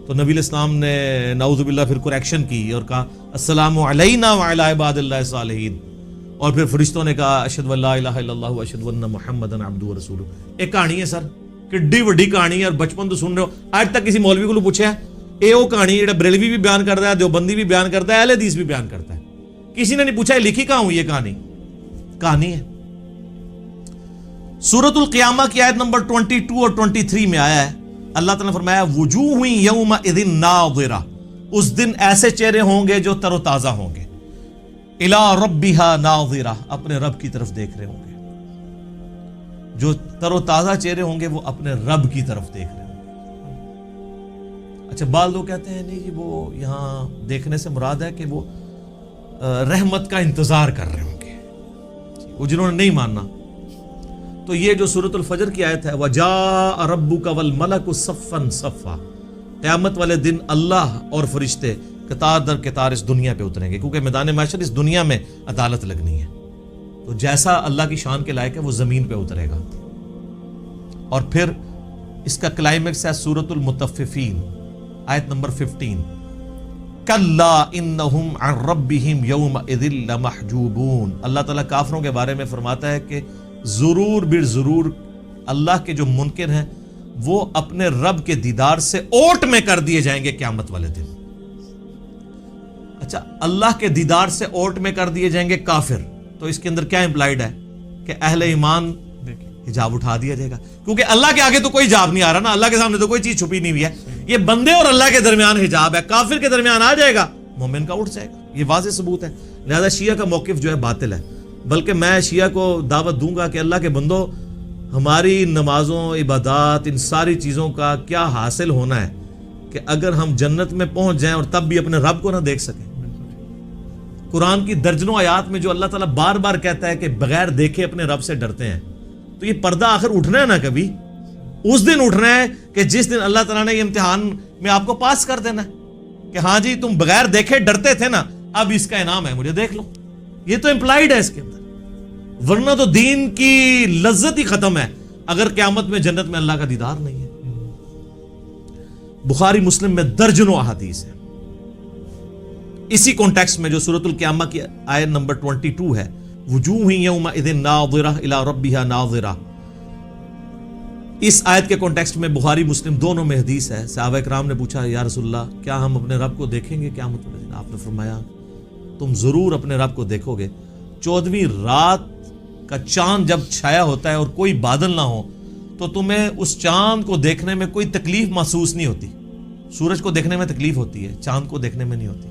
تو نبی علیہ السلام نے نعوذ باللہ پھر کریکشن کی اور کہا السلام علینا وعلی عباد اللہ الصالحین. اور پھر فرشتوں نے کہا اشہد ان لا الہ الا اللہ واشہد ان محمدا عبدہ ورسولہ. ایک کہانی ہے سر، کڈی وڈی کہانی ہے، اور بچپن تو سن رہے ہو. آج تک کسی مولوی کو پوچھا ہے یہ وہ کہانی جڑا بریلوی بھی بیان کرتا ہے، دیوبندی بھی بیان کرتا ہے، اہل حدیث بھی بیان کرتا ہے، کسی نے نہیں پوچھا لکھی کہاں ہوئی یہ کہانی ہے. سورۃ القیامہ کی آیت نمبر 22 اور 23 میں آیا ہے، اللہ تعالیٰ نے فرمایا وجوہ یومئذ ناظرہ، اس دن ایسے چہرے ہوں گے جو تر و تازہ ہوں گے، الی ربہا ناظرہ، اپنے رب کی طرف دیکھ رہے ہوں گے. جو تر و تازہ چہرے ہوں گے وہ اپنے رب کی طرف دیکھ رہے ہوں گے. اچھا بعض لوگ کہتے ہیں نہیں جی وہ یہاں دیکھنے سے مراد ہے کہ وہ رحمت کا انتظار کر رہے ہوں گے، وہ جنہوں نے نہیں ماننا. تو یہ جو سورۃ الفجر کی آیت ہے وَجَاءَ رَبُّكَ وَالْمَلَكُ صَفًّا صَفًّا، قیامت والے دن اللہ اور فرشتے قطار در قطار اس دنیا پہ اتریں گے، کیونکہ میدان محشر اس دنیا میں عدالت لگنی ہے. تو جیسا اللہ کی شان کے لائق ہے وہ زمین پہ اترے گا. اور پھر اس کا کلائمیکس ہے سورۃ المطففین آیت نمبر 15 کَلَّا إِنَّهُمْ عَنْ رَبِّهِمْ يَوْمَئِذٍ لَمَحْجُوبُونَ. اللہ تعالیٰ کافروں کے بارے میں فرماتا ہے کہ ضرور ضرور اللہ کے جو منکر ہیں وہ اپنے رب کے دیدار سے اوٹ میں کر دیے جائیں گے قیامت والے دن. اچھا اللہ کے دیدار سے اوٹ میں کر دیے جائیں گے کافر، تو اس کے اندر کیا امپلائیڈ ہے کہ اہل ایمان حجاب اٹھا دیا جائے گا، کیونکہ اللہ کے آگے تو کوئی حجاب نہیں آ رہا نا، اللہ کے سامنے تو کوئی چیز چھپی نہیں ہوئی ہے. یہ بندے اور اللہ کے درمیان حجاب ہے، کافر کے درمیان آ جائے گا، مومن کا اٹھ جائے گا. یہ واضح ثبوت ہے. لہذا شیعہ کا موقف جو ہے باطل ہے. بلکہ میں شیعہ کو دعوت دوں گا کہ اللہ کے بندو، ہماری نمازوں عبادات ان ساری چیزوں کا کیا حاصل ہونا ہے کہ اگر ہم جنت میں پہنچ جائیں اور تب بھی اپنے رب کو نہ دیکھ سکیں. قرآن کی درجنوں آیات میں جو اللہ تعالیٰ بار بار کہتا ہے کہ بغیر دیکھے اپنے رب سے ڈرتے ہیں، تو یہ پردہ آخر اٹھنا ہے نا، کبھی اس دن اٹھنا ہے کہ جس دن اللہ تعالیٰ نے یہ امتحان میں آپ کو پاس کر دینا ہے کہ ہاں جی تم بغیر دیکھے ڈرتے تھے نا، اب اس کا انعام ہے، مجھے دیکھ لو. یہ تو امپلائیڈ ہے اس کے اندر، ورنہ تو دین کی لذت ہی ختم ہے اگر قیامت میں جنت میں اللہ کا دیدار نہیں ہے. بخاری مسلم میں درجنوں احادیث ہیں اسی کانٹیکسٹ میں جو سورۃ القیامہ کی آیت نمبر 22 ہے وجوہ یومئذ ناظرہ الی ربہا ناظرہ. اس آیت کے کانٹیکسٹ میں بخاری مسلم دونوں میں حدیث ہے. صحابہ کرام نے پوچھا یا رسول اللہ کیا ہم اپنے رب کو دیکھیں گے قیامت والے دن؟ آپ نے فرمایا تم ضرور اپنے رب کو دیکھو گے. 14ویں رات کا چاند جب چھایا ہوتا ہے اور کوئی بادل نہ ہو تو تمہیں اس چاند کو دیکھنے میں کوئی تکلیف محسوس نہیں ہوتی. سورج کو دیکھنے میں تکلیف ہوتی ہے، چاند کو دیکھنے میں نہیں ہوتی.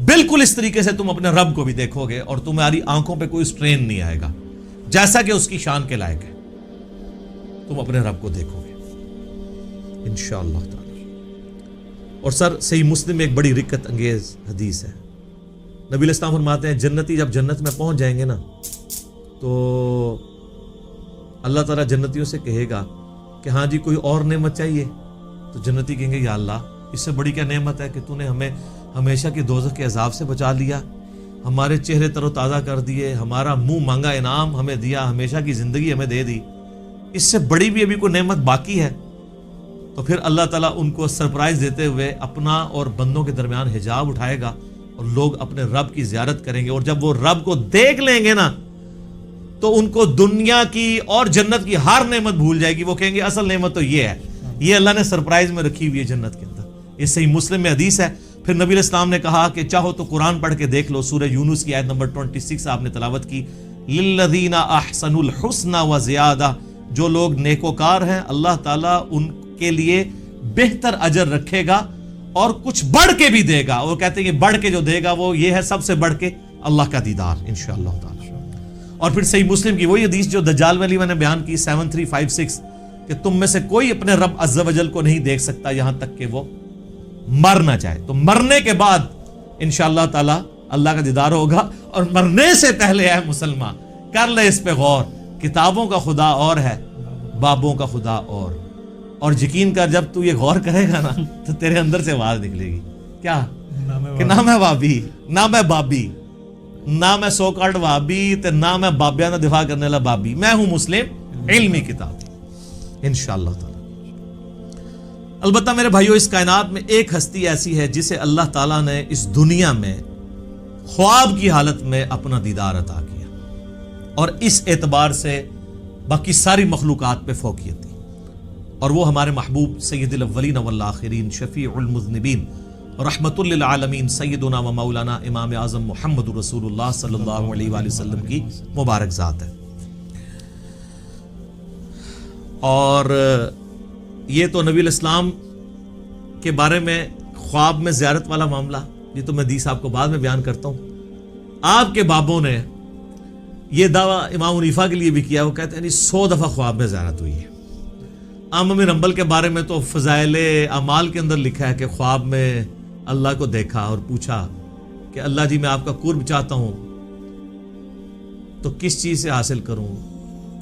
بالکل اس طریقے سے تم اپنے رب کو بھی دیکھو گے اور تمہاری آنکھوں پہ کوئی سٹرین نہیں آئے گا، جیسا کہ اس کی شان کے لائق ہے. تم اپنے رب کو دیکھو گے انشاءاللہ تعالی. اور سر صحیح مسلم میں ایک بڑی رکت انگیز حدیث ہے. نبی علیہ السلام فرماتے ہیں جنتی جب جنت میں پہنچ جائیں گے نا تو اللہ تعالیٰ جنتیوں سے کہے گا کہ ہاں جی کوئی اور نعمت چاہیے؟ تو جنتی کہیں گے یا اللہ اس سے بڑی کیا نعمت ہے کہ تو نے ہمیں ہمیشہ کی دوزخ کے عذاب سے بچا لیا، ہمارے چہرے تر و تازہ کر دیے، ہمارا منہ مانگا انعام ہمیں دیا، ہمیشہ کی زندگی ہمیں دے دی، اس سے بڑی بھی ابھی کوئی نعمت باقی ہے؟ تو پھر اللہ تعالیٰ ان کو سرپرائز دیتے ہوئے اپنا اور بندوں کے درمیان حجاب اٹھائے گا اور لوگ اپنے رب کی زیارت کریں گے. اور جب وہ رب کو دیکھ لیں گے نا تو ان کو دنیا کی اور جنت کی ہر نعمت بھول جائے گی. وہ کہیں گے اصل نعمت تو یہ ہے، یہ اللہ نے سرپرائز میں رکھی ہوئی ہے جنت کے اندر. یہ صحیح مسلم میں حدیث ہے. پھر نبی علیہ السلام نے کہا کہ چاہو تو قرآن پڑھ کے دیکھ لو. سورہ یونس کی آیت نمبر 26 آپ نے تلاوت کی للذین احسنوا الحسنى وزیادہ. جو لوگ نیکوکار ہیں اللہ تعالیٰ ان کے لیے بہتر اجر رکھے گا اور کچھ بڑھ کے بھی دے گا. وہ کہتے ہیں کہ بڑھ کے جو دے گا وہ یہ ہے سب سے بڑھ کے اللہ کا دیدار انشاءاللہ تعالی. اور پھر صحیح مسلم کی وہی حدیث جو دجال والی میں نے بیان کی 7356 کہ تم میں سے کوئی اپنے رب عز و جل کو نہیں دیکھ سکتا یہاں تک کہ وہ مر نہ جائے. تو مرنے کے بعد انشاءاللہ تعالی اللہ کا دیدار ہوگا. اور مرنے سے پہلے ہے مسلمان کر لے اس پہ غور. کتابوں کا خدا اور ہے، بابوں کا خدا اور. اور یقین کر جب تو یہ غور کرے گا نا تو تیرے اندر سے آواز نکلے گی کیا کہ نہ میں وابی نہ میں بابی نہ میں سو کالڈ وابی تے نہ میں بابیاں دا دفاع کرنے والا بابی، میں ہوں مسلم علمی کتاب انشاءاللہ تعالی۔ البتہ میرے بھائیو اس کائنات میں ایک ہستی ایسی ہے جسے اللہ تعالیٰ نے اس دنیا میں خواب کی حالت میں اپنا دیدار عطا کیا اور اس اعتبار سے باقی ساری مخلوقات پہ فوقیت دی، اور وہ ہمارے محبوب سید الاولین والآخرین شفیع المذنبین رحمت للعالمین سیدنا و مولانا امام اعظم محمد رسول اللہ صلی اللہ علیہ وآلہ وسلم کی مبارک ذات ہے۔ اور یہ تو نبی الاسلام کے بارے میں خواب میں زیارت والا معاملہ، یہ تو میں حدیث آپ کو بعد میں بیان کرتا ہوں۔ آپ کے بابوں نے یہ دعویٰ امام حنیفہ کے لیے بھی کیا، وہ کہتے ہیں 100 دفعہ خواب میں زیارت ہوئی ہے۔ امام بن حنبل کے بارے میں تو فضائل اعمال کے اندر لکھا ہے کہ خواب میں اللہ کو دیکھا اور پوچھا کہ اللہ جی میں آپ کا قرب چاہتا ہوں تو کس چیز سے حاصل کروں،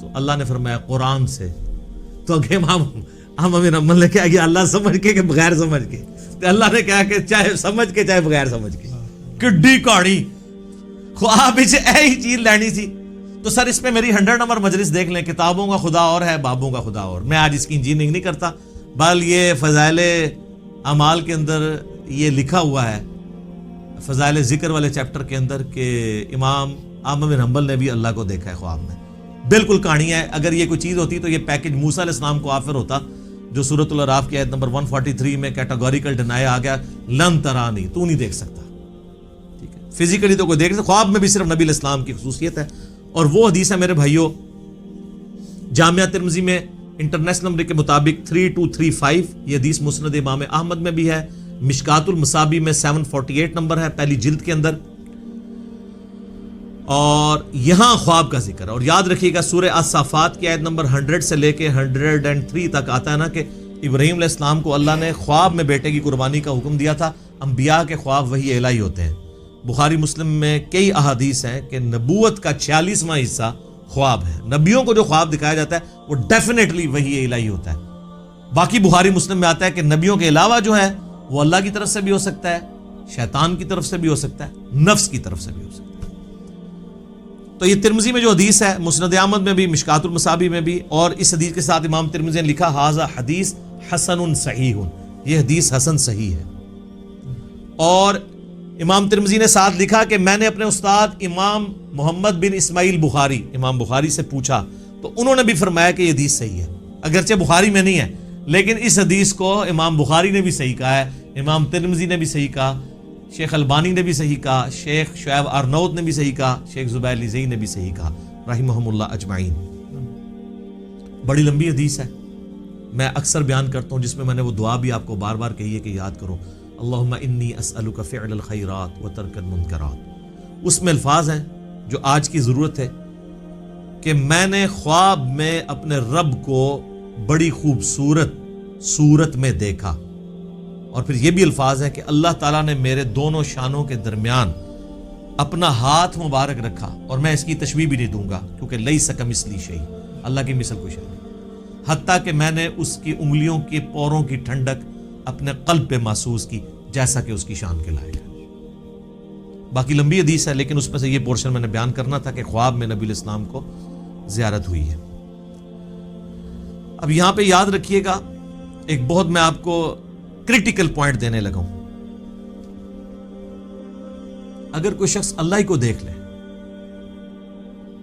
تو اللہ نے فرمایا قرآن سے۔ تو اگے امام بن حنبل نے کہا کہ اللہ سمجھ کے کہ بغیر سمجھ کے، تو اللہ نے کہا کہ چاہے سمجھ کے چاہے بغیر سمجھ کے، کڈی کہانی خواب سے ایہی چیز لینی تھی۔ تو سر اس پہ میری 100 نمبر مجلس دیکھ لیں، کتابوں کا خدا اور ہے، بابوں کا خدا اور۔ میں آج اس کی انجینئرنگ نہیں کرتا، بل یہ فضائل اعمال کے اندر یہ لکھا ہوا ہے، فضائل ذکر والے چیپٹر کے اندر، کہ امام احمد بن حنبل نے بھی اللہ کو دیکھا ہے خواب میں۔ بالکل کہانی ہے، اگر یہ کوئی چیز ہوتی تو یہ پیکج موسیٰ علیہ السلام کو آفر ہوتا، جو سورۃ الاعراف کی آیت نمبر 143 میں کیٹاگوریکل ڈینائی آ گیا، لن ترانی، تو نہیں دیکھ سکتا، ٹھیک ہے، فزیکلی تو کوئی دیکھ سکتا، خواب میں بھی صرف نبی علیہ السلام کی خصوصیت ہے۔ اور وہ حدیث ہے میرے بھائیوں جامعہ ترمذی میں انٹرنیشنل نمبر کے مطابق 3235، یہ حدیث مسند امام احمد میں بھی ہے، مشکات المصابیح میں 748 نمبر ہے پہلی جلد کے اندر، اور یہاں خواب کا ذکر ہے۔ اور یاد رکھیے گا سورہ الصافات کی آیت نمبر 100 سے لے کے 103 تک آتا ہے نا کہ ابراہیم علیہ السلام کو اللہ نے خواب میں بیٹے کی قربانی کا حکم دیا تھا۔ انبیاء کے خواب وحی الہی ہوتے ہیں۔ بخاری مسلم میں کئی احادیث ہیں کہ نبوت کا 46واں حصہ خواب ہے، نبیوں کو جو خواب دکھایا جاتا ہے وہ ڈیفینیٹلی وحی الہی ہوتا ہے۔ باقی بخاری مسلم میں آتا ہے کہ نبیوں کے علاوہ جو ہے وہ اللہ کی طرف سے بھی ہو سکتا ہے، شیطان کی طرف سے بھی ہو سکتا ہے، نفس کی طرف سے بھی ہو سکتا ہے۔ تو یہ ترمذی میں جو حدیث ہے، مسند احمد میں بھی، مشکات المصابیح میں بھی، اور اس حدیث کے ساتھ امام ترمذی نے لکھا ھذا حدیث حسن صحیح، یہ حدیث حسن صحیح ہے۔ اور امام ترمذی نے ساتھ لکھا کہ میں نے اپنے استاد امام محمد بن اسماعیل بخاری، امام بخاری سے پوچھا تو انہوں نے بھی فرمایا کہ یہ حدیث صحیح ہے، اگرچہ بخاری میں نہیں ہے لیکن اس حدیث کو امام بخاری نے بھی صحیح کہا ہے، امام ترمذی نے بھی صحیح کہا، شیخ البانی نے بھی صحیح کہا، شیخ شعیب ارنوت نے بھی صحیح کہا، شیخ زبیر لیزئی نے بھی صحیح کہا رحمہم اللہ اجمعین۔ بڑی لمبی حدیث ہے، میں اکثر بیان کرتا ہوں، جس میں نے وہ دعا بھی آپ کو بار بار کہی ہے کہ یاد کرو، اللہم انی اسألک فعل الخیرات و ترک المنکرات۔ اس میں الفاظ ہیں جو آج کی ضرورت ہے کہ میں نے خواب میں اپنے رب کو بڑی خوبصورت صورت میں دیکھا، اور پھر یہ بھی الفاظ ہیں کہ اللہ تعالیٰ نے میرے دونوں شانوں کے درمیان اپنا ہاتھ مبارک رکھا، اور میں اس کی تشبیہ بھی نہیں دوں گا کیونکہ لیس کمثلہ شیء، اللہ کی مثل کوئی شے نہیں، حتیٰ کہ میں نے اس کی انگلیوں کے پوروں کی ٹھنڈک اپنے قلب پہ محسوس کی جیسا کہ اس کی شان کے لائق ہے۔ باقی لمبی حدیث ہے لیکن اس میں سے یہ پورشن میں نے بیان کرنا تھا کہ خواب میں نبی علیہ السلام کو زیارت ہوئی ہے۔ اب یہاں پہ یاد رکھیے گا ایک بہت میں آپ کو کریٹیکل پوائنٹ دینے لگا ہوں، اگر کوئی شخص اللہ ہی کو دیکھ لے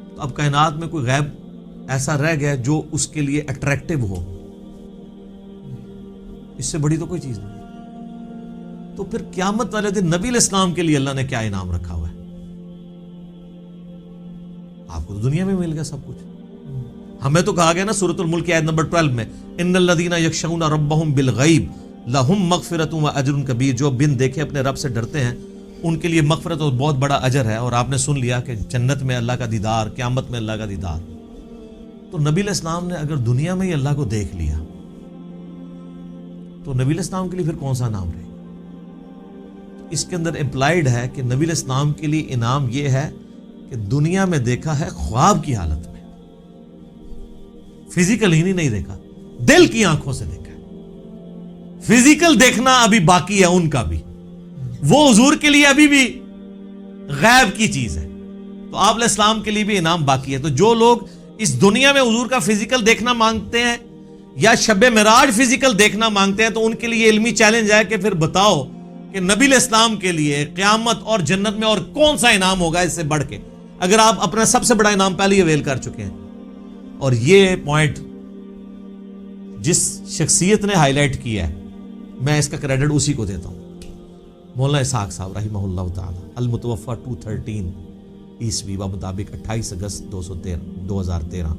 تو اب کائنات میں کوئی غیب ایسا رہ گیا جو اس کے لیے اٹریکٹیو ہو، اس سے بڑی تو کوئی چیز نہیں۔ تو پھر قیامت والے دن نبی علیہ السلام کے لیے اللہ نے کیا انعام رکھا ہوا ہے؟ آپ کو تو دنیا میں مل گیا سب کچھ، ہمیں تو کہا گیا نا سورۃ الملک آیت نمبر 12 میں، ان الذین یخشون ربهم بالغیب لہم مغفرۃ و اجر کبیر، جو بن دیکھے اپنے رب سے ڈرتے ہیں ان کے لیے مغفرت اور بہت بڑا اجر ہے۔ اور آپ نے سن لیا کہ جنت میں اللہ کا دیدار، قیامت میں اللہ کا دیدار۔ تو نبی علیہ السلام نے اگر دنیا میں ہی اللہ کو دیکھ لیا تو نبی علیہ السلام کے لیے پھر کون سا نام رہے گا؟ اس کے اندر امپلائیڈ ہے کہ نبی علیہ السلام کے لیے انعام یہ ہے کہ دنیا میں دیکھا ہے خواب کی حالت میں، فزیکل ہی نہیں دیکھا، دل کی آنکھوں سے دیکھا ہے۔ فزیکل دیکھنا ابھی باقی ہے ان کا بھی، وہ حضور کے لیے ابھی بھی غیب کی چیز ہے، تو آپ علیہ السلام کے لیے بھی انعام باقی ہے۔ تو جو لوگ اس دنیا میں حضور کا فزیکل دیکھنا مانگتے ہیں یا شب معراج فزیکل دیکھنا مانگتے ہیں، تو ان کے لیے علمی چیلنج ہے کہ پھر بتاؤ کہ نبی علیہ السلام کے لیے قیامت اور جنت میں اور کون سا انعام ہوگا اس سے بڑھ کے، اگر آپ اپنا سب سے بڑا انعام پہلے ہی اویل کر چکے ہیں۔ اور یہ پوائنٹ جس شخصیت نے ہائی لائٹ کیا ہے، میں اس کا کریڈٹ اسی کو دیتا ہوں، مولانا اسحاق صاحب رحمہ اللہ تعالی، المتوفی 213 عیسوی مطابق 28 اگست 2013،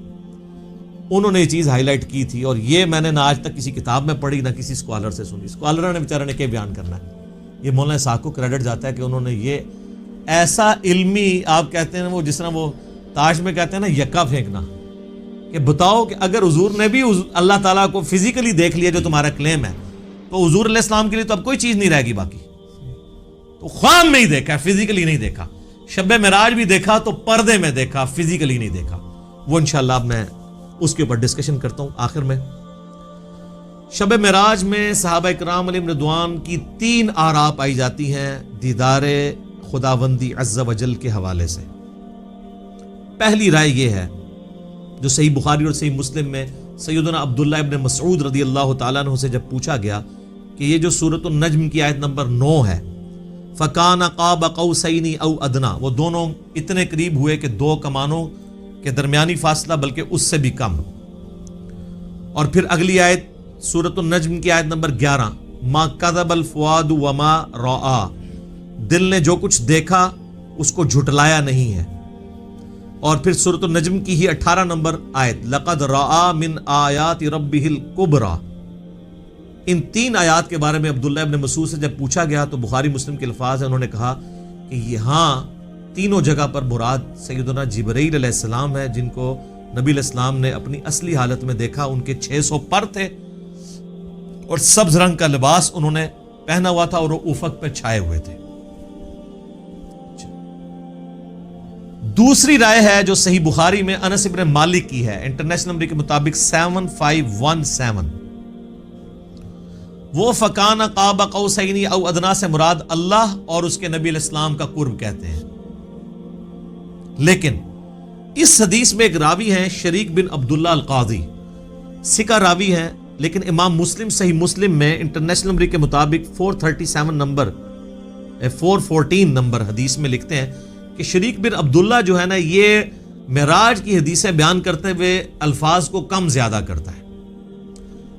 انہوں نے یہ چیز ہائی لائٹ کی تھی، اور یہ میں نے نہ آج تک کسی کتاب میں پڑھی نہ کسی اسکالر سے سنی۔ اسکالر نے بیچارے نے کیا بیان کرنا ہے، یہ مولانا اسحاق کو کریڈٹ جاتا ہے کہ انہوں نے یہ ایسا علمی، آپ کہتے ہیں وہ جس طرح وہ تاش میں کہتے ہیں نا یکا پھینکنا، کہ بتاؤ کہ اگر حضور نے بھی اللہ تعالیٰ کو فزیکلی دیکھ لیا جو تمہارا کلیم ہے، تو حضور علیہ السلام کے لیے تو اب کوئی چیز نہیں رہے گی باقی۔ تو خواب میں ہی دیکھا، فزیکلی نہیں دیکھا، شب معراج بھی دیکھا تو پردے میں دیکھا، فزیکلی نہیں دیکھا۔ وہ انشاءاللہ اب میں اس کے اوپر ڈسکشن کرتا ہوں آخر میں۔ شب معراج میں صحابہ کرام علیہم رضوان کی 3 آراء پائی جاتی ہیں دیدار خداوندی عز و جل کے حوالے سے۔ پہلی رائے یہ ہے جو صحیح بخاری اور صحیح مسلم میں سیدنا عبداللہ ابن مسعود رضی اللہ تعالیٰ عنہ سے جب پوچھا گیا کہ یہ جو سورۃ النجم کی آیت نمبر 9 ہے، فَكَانَ قَابَ قَوْسَيْنِ أَوْ أَدْنَىٰ، وہ دونوں اتنے قریب ہوئے کہ 2 کمانوں کے درمیانی فاصلہ بلکہ اس سے بھی کم۔ اور پھر اگلی آیت سورۃ النجم کی آیت نمبر 11، مَا كَذَبَ الْفُؤَادُ وَمَا رَأَىٰ، دل نے جو کچھ دیکھا اس کو جھٹلایا نہیں ہے۔ اور پھر سورۃ النجم کی ہی 18 نمبر آیت، لَقَدْ رَأَىٰ مِنْ آیَاتِ رَبِّهِ الْكُبْرَىٰ۔ ان 3 آیات کے بارے میں عبداللہ ابن مسعود سے جب پوچھا گیا تو بخاری مسلم کے الفاظ ہیں، انہوں نے کہا کہ یہاں تینوں جگہ پر مراد سیدنا جبرائیل علیہ السلام ہے، جن کو نبی علیہ السلام نے اپنی اصلی حالت میں دیکھا۔ ان کے 600 پر تھے اور سبز رنگ کا لباس انہوں نے پہنا ہوا تھا اور وہ افق پہ چھائے ہوئے تھے۔ دوسری رائے ہے جو صحیح بخاری میں انس ابن مالک کی ہے، انٹرنیشنل نمبر کے مطابق 7517، وہ فکان قاب قوسین او ادنا سے مراد اللہ اور اس کے نبی علیہ السلام کا قرب کہتے ہیں۔ لیکن اس حدیث میں ایک راوی ہیں شریک بن عبداللہ القاضی، ثقہ راوی ہیں، لیکن امام مسلم صحیح مسلم میں انٹرنیشنل نمبر کے مطابق 414 نمبر حدیث میں لکھتے ہیں کہ شریک بن عبداللہ جو ہے نا، یہ معراج کی حدیثیں بیان کرتے ہوئے الفاظ کو کم زیادہ کرتا ہے۔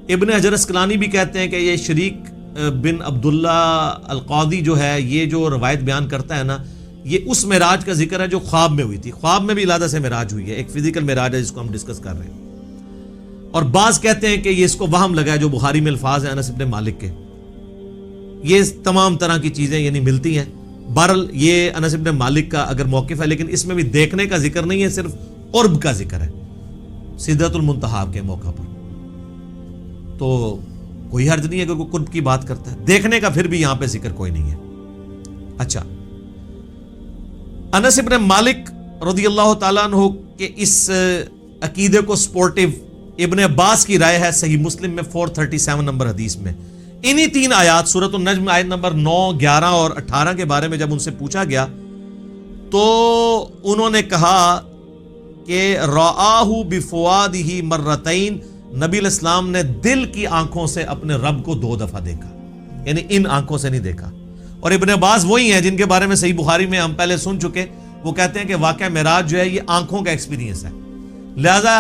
ابن حجر اسقلانی بھی کہتے ہیں کہ یہ شریک بن عبداللہ القاضی جو ہے، یہ جو روایت بیان کرتا ہے نا، یہ اس معراج کا ذکر ہے جو خواب میں ہوئی تھی۔ خواب میں بھی علیحدہ سے معراج ہوئی ہے، ایک فزیکل معراج ہے جس کو ہم ڈسکس کر رہے ہیں۔ اور بعض کہتے ہیں کہ یہ اس کو وہم لگا ہے جو بخاری میں الفاظ ہیں انس بن مالک کے۔ یہ تمام طرح کی چیزیں یعنی ملتی ہیں۔ بہرحال یہ انس بن مالک کا اگر موقف ہے، لیکن اس میں بھی دیکھنے کا ذکر نہیں ہے، صرف قرب کا ذکر ہے سدرۃ المنتہا کے موقع پر۔ تو کوئی حرج نہیں ہے اگر کوئی قرب کی بات کرتا ہے، دیکھنے کا پھر بھی یہاں پہ ذکر کوئی نہیں ہے۔ اچھا، انس بن مالک رضی اللہ تعالیٰ عنہ کے اس عقیدے کو سپورٹیو ابن عباس کی رائے ہے صحیح مسلم میں 437 نمبر حدیث میں۔ انہی 3 آیات سورۃ النجم آیت نمبر 9، 11 اور 18 کے بارے میں جب ان سے پوچھا گیا تو انہوں نے کہا کہ رآہ بفؤادہ مرتین، نبی علیہ السلام نے دل کی آنکھوں سے اپنے رب کو 2 دفعہ دیکھا، یعنی ان آنکھوں سے نہیں دیکھا۔ اور ابن عباس وہی ہیں جن کے بارے میں صحیح بخاری میں ہم پہلے سن چکے، وہ کہتے ہیں کہ واقعہ معراج جو ہے یہ آنکھوں کا ایکسپیرینس ہے، لہذا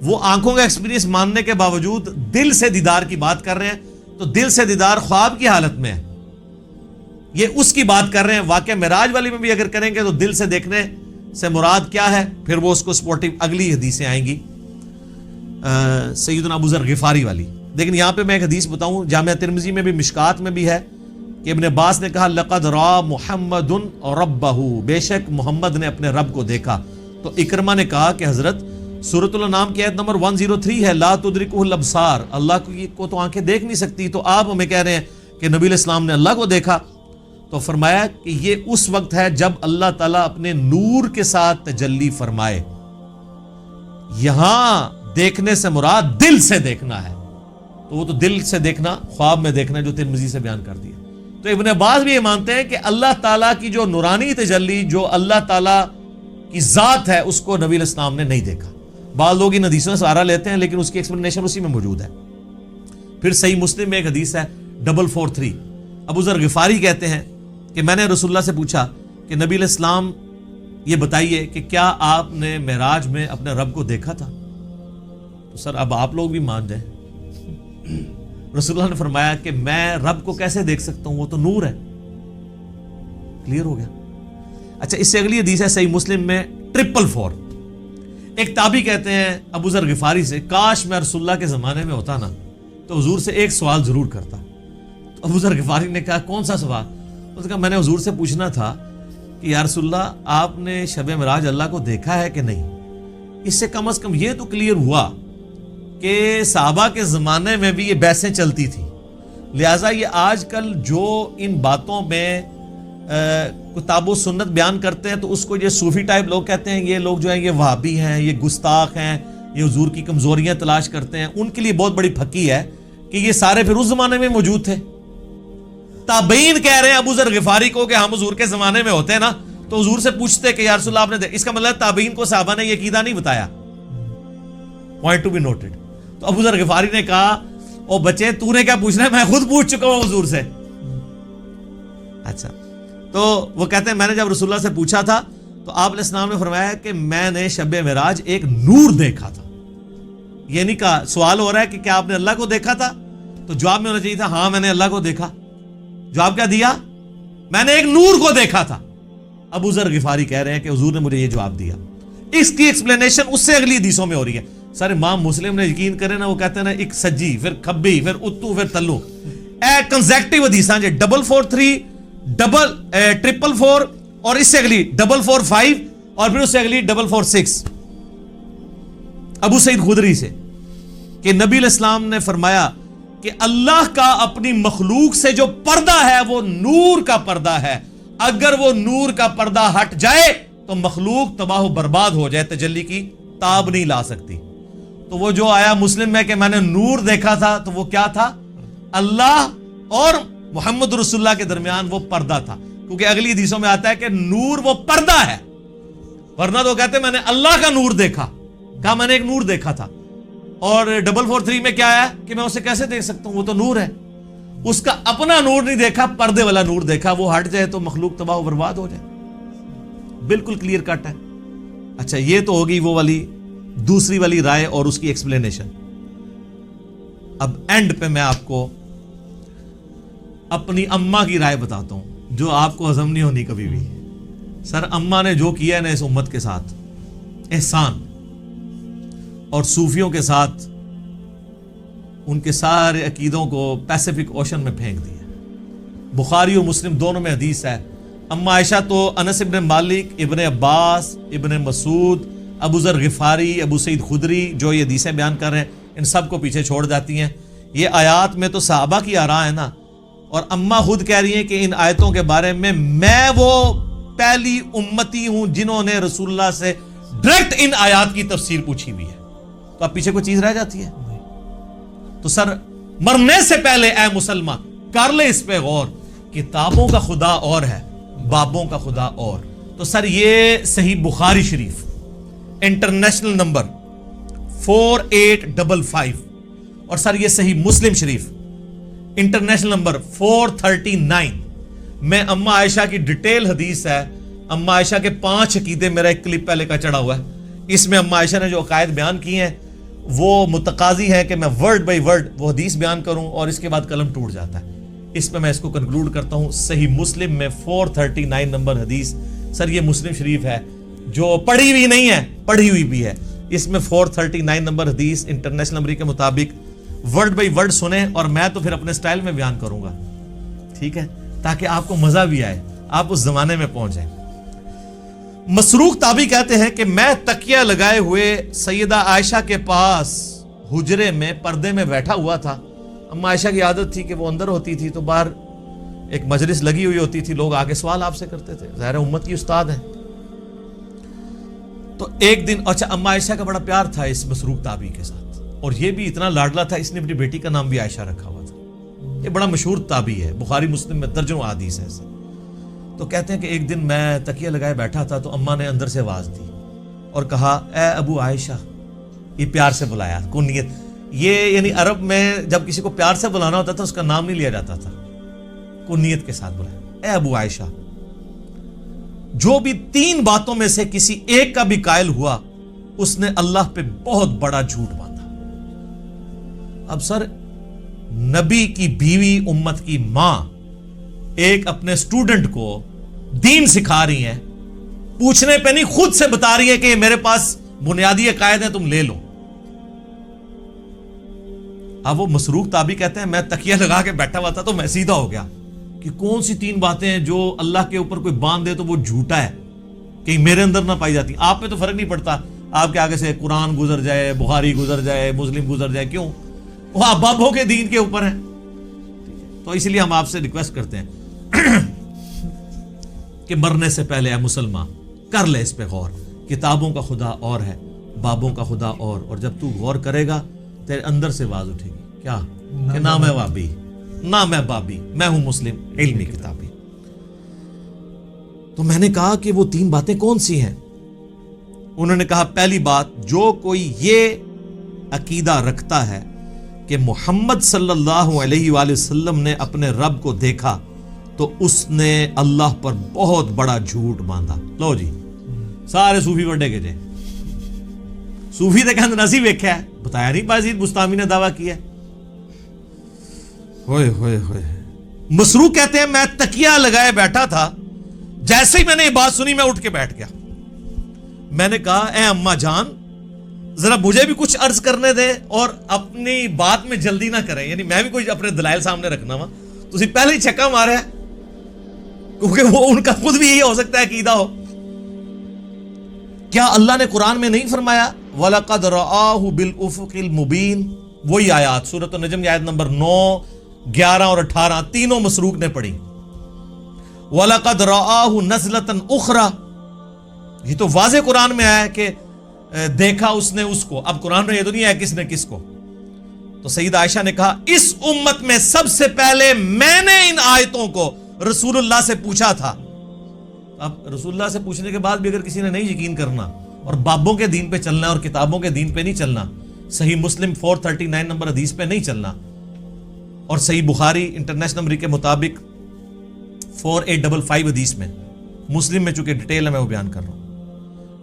وہ آنکھوں کا ایکسپیرینس ماننے کے باوجود دل سے دیدار کی بات کر رہے ہیں، تو دل سے دیدار خواب کی حالت میں ہے، یہ اس کی بات کر رہے ہیں۔ واقعہ معراج والی میں بھی اگر کریں گے تو دل سے دیکھنے سے مراد کیا ہے، پھر وہ اس کو سپورٹیو اگلی حدیثیں آئیں گی سیدنا ابو ذر غفاری والی۔ لیکن یہاں پہ میں ایک حدیث بتاؤں، جامعہ ترمذی میں بھی مشکات میں بھی ہے کہ ابن عباس نے کہا لقد را محمد ربہ، بے شک محمد نے اپنے رب کو دیکھا۔ تو اکرمہ نے کہا کہ حضرت سورۃ الانعام کی آیت نمبر 103 ہے، لا تدرکہ الابصار، اللہ کو تو آنکھیں دیکھ نہیں سکتی، تو آپ ہمیں کہہ رہے ہیں کہ نبی علیہ السلام نے اللہ کو دیکھا۔ تو فرمایا کہ یہ اس وقت ہے جب اللہ تعالیٰ اپنے نور کے ساتھ تجلی فرمائے، یہاں دیکھنے سے مراد دل سے دیکھنا ہے، تو وہ تو دل سے دیکھنا، خواب میں دیکھنا، جو ترمذی سے بیان کر دیا. تو ابن عباس بھی یہ مانتے ہیں کہ اللہ تعالیٰ کی جو نورانی تجلی، جو اللہ تعالیٰ کی ذات ہے، اس کو نبی علیہ السلام نے نہیں دیکھا. بعض لوگ ان حدیثوں سے سہارا لیتے ہیں لیکن اس کی ایکسپلینیشن اسی میں موجود ہے. پھر صحیح مسلم میں ایک حدیث ہے 443. ابو ذر غفاری کہتے ہیں کہ میں نے رسول اللہ سے پوچھا کہ نبی علیہ السلام یہ بتائیے کہ کیا آپ نے معراج میں اپنے رب کو دیکھا تھا؟ تو سر اب آپ لوگ بھی مان جائیں. رسول اللہ نے فرمایا کہ میں رب کو کیسے دیکھ سکتا ہوں، وہ تو نور ہے. کلیئر ہو گیا. اچھا، اس سے اگلی حدیث ہے صحیح مسلم میں 444. ایک تابعی کہتے ہیں ابو ذر غفاری سے، کاش میں رسول اللہ کے زمانے میں ہوتا نا تو حضور سے ایک سوال ضرور کرتا. تو ابو ذر غفاری نے کہا کون سا سوال؟ اس نے کہا میں نے حضور سے پوچھنا تھا کہ یا رسول اللہ آپ نے شب معراج اللہ کو دیکھا ہے کہ نہیں. اس سے کم از کم یہ تو کلیئر ہوا کہ صحابہ کے زمانے میں بھی یہ بحثیں چلتی تھیں. لہٰذا یہ آج کل جو ان باتوں میں کتاب و سنت بیان کرتے ہیں تو اس کو یہ صوفی ٹائپ لوگ کہتے ہیں، یہ لوگ جو ہیں یہ وہابی ہیں، یہ گستاخ ہیں، یہ حضور کی کمزوریاں تلاش کرتے ہیں. ان کے لیے بہت بڑی پھکی ہے کہ یہ سارے پھر اس زمانے میں موجود تھے. تابعین کہہ رہے ہیں ابو ذر غفاری کو کہ ہم حضور کے زمانے میں ہوتے ہیں نا تو حضور سے پوچھتے کہ یا رسول اللہ آپ نے اس کا مطلب تابعین کو صحابہ نے یہ عقیدہ نہیں بتایا. Point to be noted. تو ابو ذر غفاری نے کہا او بچے تو نے کیا پوچھنا ہے، میں خود پوچھ چکا ہوں حضور سے. اچھا، تو وہ کہتے ہیں میں نے جب رسول اللہ سے پوچھا تھا تو آپ علیہ السلام نے فرمایا کہ میں نے شب معراج ایک نور دیکھا تھا. یہ نہیں کہا، سوال ہو رہا ہے کہ کیا آپ نے اللہ کو دیکھا تھا، تو جواب میں ہونا چاہیے تھا ہاں میں نے اللہ کو دیکھا. جواب کیا دیا؟ میں نے ایک نور کو دیکھا تھا. ابو ذر غفاری کہہ رہے ہیں کہ حضور نے مجھے یہ جواب دیا. اس کی ایکسپلینیشن اس سے اگلی حدیثوں میں ہو رہی ہے. سر امام مسلم نے یقین کرے نا، وہ کہتے ہیں نا ایک سجی، پھر کھبی، پھر اتو، پھر تلو، کنزیکٹیو حدیثاں جی 443 444 اور اس سے اگلی 445 اور پھر اس سے اگلی 446 ابو سعید خدری سے کہ نبی علیہ السلام نے فرمایا کہ اللہ کا اپنی مخلوق سے جو پردہ ہے وہ نور کا پردہ ہے. اگر وہ نور کا پردہ ہٹ جائے تو مخلوق تباہ و برباد ہو جائے، تجلی کی تاب نہیں لا سکتی. تو وہ جو آیا مسلم میں کہ میں نے نور دیکھا تھا، تو وہ کیا تھا؟ اللہ اور محمد رسول اللہ کے درمیان وہ پردہ تھا. کیونکہ اگلی حدیثوں میں آتا ہے کہ نور وہ پردہ ہے، ورنہ تو کہتے ہیں میں نے اللہ کا نور دیکھا. کہا میں نے ایک نور دیکھا تھا. اور 443 میں کیا ہے کہ میں اسے کیسے دیکھ سکتا ہوں، وہ تو نور ہے. اس کا اپنا نور نہیں دیکھا، پردے والا نور دیکھا. وہ ہٹ جائے تو مخلوق تباہ و برباد ہو جائے. بالکل کلیئر کٹ ہے. اچھا، یہ تو ہوگی وہ والی دوسری والی رائے اور اس کی ایکسپلینیشن. اب اینڈ پہ میں آپ کو اپنی اماں کی رائے بتاتا ہوں جو آپ کو ہضم نہیں ہونی کبھی بھی. سر اماں نے جو کیا ہے نا اس امت کے ساتھ احسان، اور صوفیوں کے ساتھ ان کے سارے عقیدوں کو پیسیفک اوشن میں پھینک دیا. بخاری اور مسلم دونوں میں حدیث ہے. اما عائشہ تو انس ابن مالک، ابن عباس، ابن مسعود، ابو ذر غفاری، ابو سعید خدری جو یہ حدیثیں بیان کر رہے ہیں ان سب کو پیچھے چھوڑ جاتی ہیں. یہ آیات میں تو صحابہ کی آراء ہے نا، اور اماں خود کہہ رہی ہیں کہ ان آیتوں کے بارے میں وہ پہلی امتی ہوں جنہوں نے رسول اللہ سے ڈائریکٹ ان آیات کی تفسیر پوچھی ہوئی ہے. تو اب پیچھے کوئی چیز رہ جاتی ہے؟ تو سر مرنے سے پہلے اے مسلمان کر لے اس پہ غور. کتابوں کا خدا اور ہے، بابوں کا خدا اور. تو سر یہ صحیح بخاری شریف انٹرنیشنل نمبر 4855 اور سر یہ صحیح مسلم شریف انٹرنیشنل نمبر 439 میں اما عائشہ کی ڈیٹیل حدیث ہے. اما عائشہ کے 5 عقیدے، میرا ایک کلپ پہلے کا چڑھا ہوا ہے، اس میں اما عائشہ نے جو عقائد بیان کی ہیں وہ متقاضی ہے کہ میں ورڈ بائی ورڈ وہ حدیث بیان کروں اور اس کے بعد قلم ٹوٹ جاتا ہے. اس پہ میں اس کو کنکلوڈ کرتا ہوں. صحیح مسلم میں 439 نمبر حدیث. سر یہ مسلم شریف ہے جو پڑھی ہوئی نہیں ہے، پڑھی ہوئی بھی ہے. اس میں 439 نمبر حدیث انٹرنیشنل نمبر کے مطابق ورڈ بائی ورڈ سنیں، اور میں تو پھر اپنے سٹائل میں بیان کروں گا، ٹھیک ہے، تاکہ آپ کو مزہ بھی آئے، آپ اس زمانے میں پہنچ جائیں. مسروق تابعی کہتے ہیں کہ میں تکیہ لگائے ہوئے سیدہ عائشہ کے پاس حجرے میں پردے میں بیٹھا ہوا تھا. اما عائشہ کی عادت تھی کہ وہ اندر ہوتی تھی تو باہر ایک مجلس لگی ہوئی ہوتی تھی، لوگ آگے سوال آپ سے کرتے تھے، ظاہر امت کی استاد ہیں. تو ایک دن اچھا اما عائشہ کا بڑا پیار تھا اس مسروق تابعی کے ساتھ. اور یہ بھی اتنا لاڈلا تھا، اس نے اپنی بیٹی کا نام بھی عائشہ رکھا ہوا تھا. یہ بڑا مشہور تابعی ہے، بخاری مسلم میں درجنوں احادیث ہے ایسے. تو کہتے ہیں کہ ایک دن میں تکیہ لگائے بیٹھا تھا تو اماں نے اندر سے آواز دی اور کہا اے ابو عائشہ. یہ پیار سے بلایا، کنیت. یہ یعنی عرب میں جب کسی کو پیار سے بلانا ہوتا تھا اس کا نام نہیں لیا جاتا تھا، کنیت کے ساتھ بلایا. اے ابو عائشہ، جو بھی 3 باتوں میں سے کسی ایک کا بھی قائل ہوا اس نے اللہ پہ بہت بڑا جھوٹ باندھا. اب سر، نبی کی بیوی، امت کی ماں، ایک اپنے اسٹوڈنٹ کو دین سکھا رہی ہیں، پوچھنے پہ نہیں خود سے بتا رہی ہے کہ میرے پاس بنیادی عقائد ہیں، تم لے لو. اب وہ مسروق تابعی کہتے ہیں میں تکیہ لگا کے بیٹھا ہوا تھا تو میں سیدھا ہو گیا کہ کون سی 3 باتیں ہیں جو اللہ کے اوپر کوئی باندھ دے تو وہ جھوٹا ہے، کہیں میرے اندر نہ پائی جاتی. آپ پہ تو فرق نہیں پڑتا، آپ کے آگے سے قرآن گزر جائے، بخاری گزر جائے، مسلم گزر جائے، کیوں؟ وہ آپ بابوں کے دین کے اوپر ہیں. تو اس لیے ہم آپ سے ریکویسٹ کرتے ہیں کہ مرنے سے پہلے اے مسلمان کر لے اس پہ غور. کتابوں کا خدا اور ہے، بابوں کا خدا اور جب تو غور کرے گا تیرے اندر سے آواز اٹھے گی، کیا کہ نہ میں وابی، نہ میں بابی، میں ہوں مسلم علمی کتابی. تو میں نے کہا کہ وہ 3 باتیں کون سی ہیں؟ انہوں نے کہا پہلی بات، جو کوئی یہ عقیدہ رکھتا ہے کہ محمد صلی اللہ علیہ وآلہ وسلم نے اپنے رب کو دیکھا تو اس نے اللہ پر بہت بڑا جھوٹ باندھا. لو جی، سارے صوفی بڑے کے جے صوفی دے کہندے نسی ویکھیا ہے، بتایا نہیں بازید بستامی نے دعویٰ کیا ہے. ہوئے ہوئے ہوئے. مسروق کہتے ہیں میں تکیہ لگائے بیٹھا تھا، جیسے ہی میں نے یہ بات سنی میں اٹھ کے بیٹھ گیا. میں نے کہا اے اماں جان، ذرا مجھے بھی کچھ عرض کرنے دے اور اپنی بات میں جلدی نہ کریں، یعنی میں بھی کوئی اپنے دلائل سامنے رکھنا وا، تسی پہلے ہی چھکا مارے، کیونکہ وہ ان کا خود بھی یہی ہو سکتا ہے عقیدہ ہو. کیا اللہ نے قرآن میں نہیں فرمایا وَلَقَدْ رَآهُ بِالْأُفُقِ الْمُبِينِ؟ وہی آیات سورۃ النجم کی آیت نمبر 9، 11 اور 18 تینوں مسروق نے پڑھی. وَلَقَدْ رَآهُ نَزْلَةً أُخْرَى، یہ تو واضح قرآن میں آیا کہ دیکھا اس نے اس کو. اب قرآن میں یہ تو نہیں ہے کس نے کس کو. تو سیدہ عائشہ نے کہا اس امت میں سب سے پہلے میں نے ان آیتوں کو رسول اللہ سے پوچھا تھا. اب رسول اللہ سے پوچھنے کے بعد بھی اگر کسی نے نہیں یقین کرنا اور بابوں کے دین پہ چلنا اور کتابوں کے دین پہ نہیں چلنا، صحیح مسلم 439 نمبر حدیث پہ نہیں چلنا، اور صحیح بخاری انٹرنیشنل نمبر کے مطابق 4855 حدیث میں، مسلم میں چونکہ ڈیٹیل ہے میں وہ بیان کر رہا ہوں.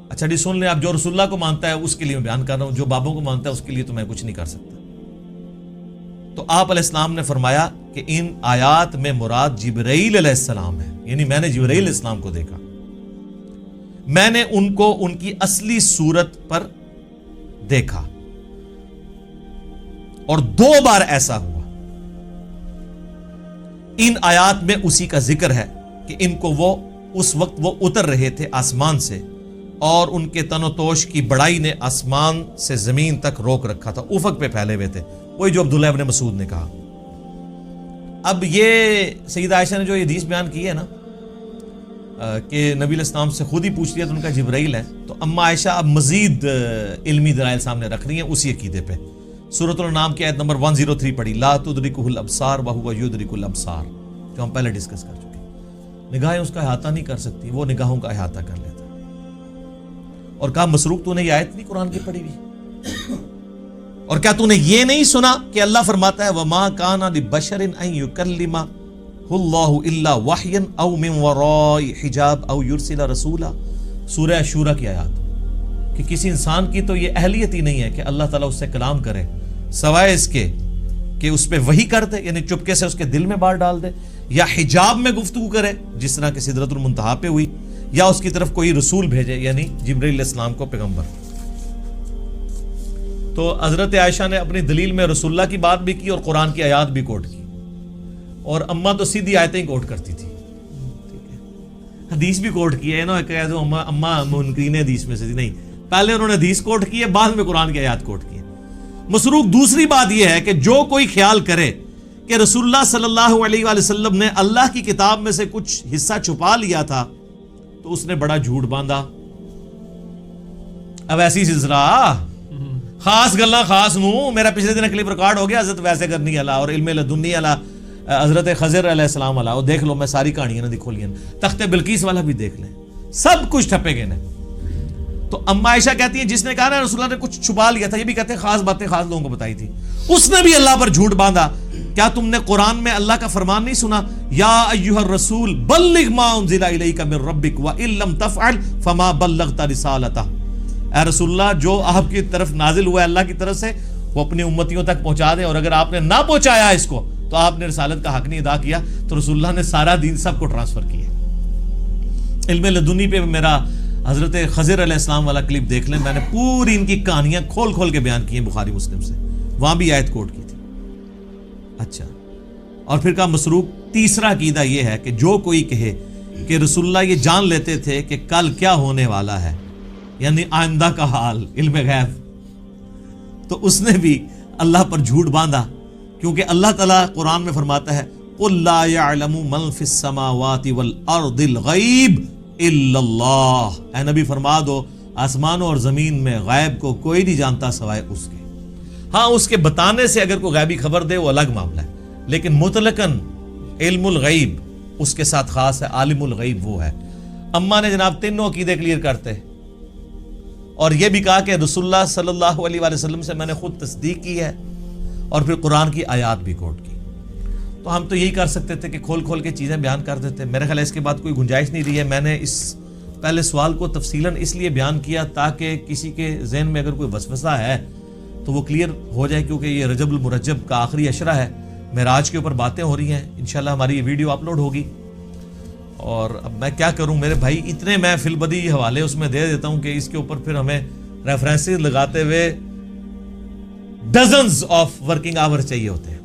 اچھا جی سن لیں، آپ جو رسول اللہ کو مانتا ہے اس کے لیے میں بیان کر رہا ہوں، جو بابوں کو مانتا ہے اس کے لیے تو میں کچھ نہیں کر سکتا. تو آپ علیہ السلام نے فرمایا کہ ان آیات میں مراد جبرائیل علیہ السلام ہے، یعنی میں نے جبرائیل علیہ السلام کو دیکھا، میں نے ان کو ان کی اصلی صورت پر دیکھا، اور 2 بار ایسا ہوا. ان آیات میں اسی کا ذکر ہے کہ ان کو وہ اس وقت وہ اتر رہے تھے آسمان سے، اور ان کے تن و توش کی بڑائی نے آسمان سے زمین تک روک رکھا تھا، افق پہ پھیلے ہوئے تھے، وہی جو عبداللہ ابن مسعود نے کہا. اب یہ سیدہ عائشہ نے جو یہ حدیث بیان کی ہے نا کہ نبی علیہ السلام سے خود ہی پوچھ لیا تو ان کا جبرائیل ہے، تو اما عائشہ اب مزید علمی دلائل سامنے رکھ رہی ہیں اسی عقیدے پہ. سورۃ الانعام کی آیت نمبر 103 پڑھی، لا تدرکہ الابصار وہو یدرک الابصار، جو ہم پہلے ڈسکس کر چکے. نگاہیں اس کا احاطہ نہیں کر سکتی، وہ نگاہوں کا احاطہ کر لیتا. اور کہا مسروق تو نے یہ آیت نہیں قرآن کی پڑھی ہوئی؟ اور کیا تو نے یہ نہیں سنا کہ اللہ فرماتا ہے وَمَا كَانَ لِبَشَرٍ أَن يُكَلِّمَهُ اللَّهُ إِلَّا وَحْيًا أَوْ مِن وَرَاءِ حِجَابٍ أَوْ يُرْسِلَ رَسُولًا. سورہ شورى کی آیات کہ کسی انسان کی تو یہ اہلیت ہی نہیں ہے کہ اللہ تعالیٰ اس سے کلام کرے سوائے اس کے کہ اس پہ وحی کر دے، یعنی چپکے سے اس کے دل میں بات ڈال دے، یا حجاب میں گفتگو کرے جس طرح کہ سدرۃ المنتہا پہ ہوئی، یا اس کی طرف کوئی رسول بھیجے یعنی جبرائیل علیہ السلام کو پیغمبر. تو حضرت عائشہ نے اپنی دلیل میں رسول اللہ کی بات بھی کی اور قرآن کی آیات بھی کوٹ کی، اور اماں تو سیدھی آیتیں ہی کوٹ کرتی تھی، حدیث بھی کوٹ کی ہے نا، کہ اماں منکرین حدیث میں سے تھی نہیں، پہلے انہوں نے حدیث کوٹ کی ہے، بعد میں قرآن کی آیات کوٹ کی ہے. مسروق دوسری بات یہ ہے کہ جو کوئی خیال کرے کہ رسول اللہ صلی اللہ علیہ وآلہ وسلم نے اللہ کی کتاب میں سے کچھ حصہ چھپا لیا تھا تو اس نے بڑا جھوٹ باندھا. اب ایسی سلسلہ خاص گلاں خاص نوں میرا پچھلے دن کلپ ریکارڈ ہو گیا حضرت ویسے کرنی والا اور علم لدنی والا حضرت خضر علیہ السلام والا، وہ دیکھ لو، میں ساری کہانیاں نہ دکھو لین، تخت بلقیس والا بھی دیکھ لیں، سب کچھ ٹھپے گئے نے۔ تو اما عائشہ کہتی ہیں جس نے کہا نا رسول اللہ نے کچھ چھپا لیا تھا، یہ بھی کہتے ہیں خاص باتیں خاص لوگوں کو بتائی تھی، اس نے بھی اللہ پر جھوٹ باندھا۔ کیا تم نے قرآن میں اللہ کا فرمان نہیں سنا، یا ایھا الرسول بلغ ما انزل الیک من ربک وان لم تفعل فما بلغت رسالتہ، اے رسول اللہ جو آپ کی طرف نازل ہوا ہے اللہ کی طرف سے وہ اپنی امتیوں تک پہنچا دیں، اور اگر آپ نے نہ پہنچایا اس کو تو آپ نے رسالت کا حق نہیں ادا کیا۔ تو رسول اللہ نے سارا دین سب کو ٹرانسفر کیا۔ علم لدنی پہ میرا حضرت خضر علیہ السلام والا کلپ دیکھ لیں، میں نے پوری ان کی کہانیاں کھول کھول کے بیان کی ہیں بخاری مسلم سے، وہاں بھی آیت کوٹ کی تھی۔ اچھا، اور پھر کا مسروق تیسرا عقیدہ یہ ہے کہ جو کوئی کہے کہ رسول اللہ یہ جان لیتے تھے کہ کل کیا ہونے والا ہے، یعنی آئندہ کا حال، علم غیب، تو اس نے بھی اللہ پر جھوٹ باندھا، کیونکہ اللہ تعالیٰ قرآن میں فرماتا ہے قُلْ لَا يَعْلَمُ مَنْ فِي السَّمَاوَاتِ وَالْأَرْضِ الْغَيْبِ إِلَّا اللَّهُ، اے نبی فرما دو آسمانوں اور زمین میں غیب کو کوئی نہیں جانتا سوائے اس کے۔ ہاں اس کے بتانے سے اگر کوئی غیبی خبر دے وہ الگ معاملہ ہے، لیکن مطلقاً علم الغیب اس کے ساتھ خاص ہے، عالم الغیب وہ ہے۔ اماں نے جناب تینوں عقیدے کلیئر کرتے، اور یہ بھی کہا کہ رسول اللہ صلی اللہ علیہ وآلہ وسلم سے میں نے خود تصدیق کی ہے، اور پھر قرآن کی آیات بھی کوٹ کی۔ تو ہم تو یہی کر سکتے تھے کہ کھول کھول کے چیزیں بیان کر دیتے، میرے خیال ہے اس کے بعد کوئی گنجائش نہیں رہی ہے۔ میں نے اس پہلے سوال کو تفصیلاً اس لیے بیان کیا تاکہ کسی کے ذہن میں اگر کوئی وسوسہ ہے تو وہ کلیئر ہو جائے، کیونکہ یہ رجب المرجب کا آخری عشرہ ہے، معراج کے اوپر باتیں ہو رہی ہیں، انشاءاللہ ہماری یہ ویڈیو اپلوڈ ہوگی۔ اور اب میں کیا کروں میرے بھائی، اتنے میں فی البدی حوالے اس میں دے دیتا ہوں کہ اس کے اوپر پھر ہمیں ریفرنسز لگاتے ہوئے ڈزنز آف ورکنگ آور چاہیے ہوتے ہیں۔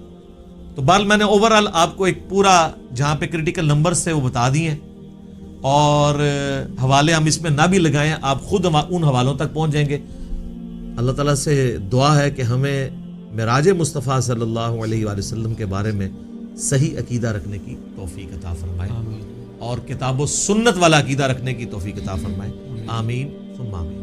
تو بال میں نے اوورآل آپ کو ایک پورا جہاں پہ کریٹیکل نمبرز سے وہ بتا دیے، اور حوالے ہم اس میں نہ بھی لگائیں، آپ خود ان حوالوں تک پہنچ جائیں گے۔ اللہ تعالیٰ سے دعا ہے کہ ہمیں معراج مصطفیٰ صلی اللہ علیہ وآلہ وسلم کے بارے میں صحیح عقیدہ رکھنے کی توفیق عطا فرمائے، اور کتاب و سنت والا عقیدہ رکھنے کی توفیق عطا فرمائے، آمین ثم آمین۔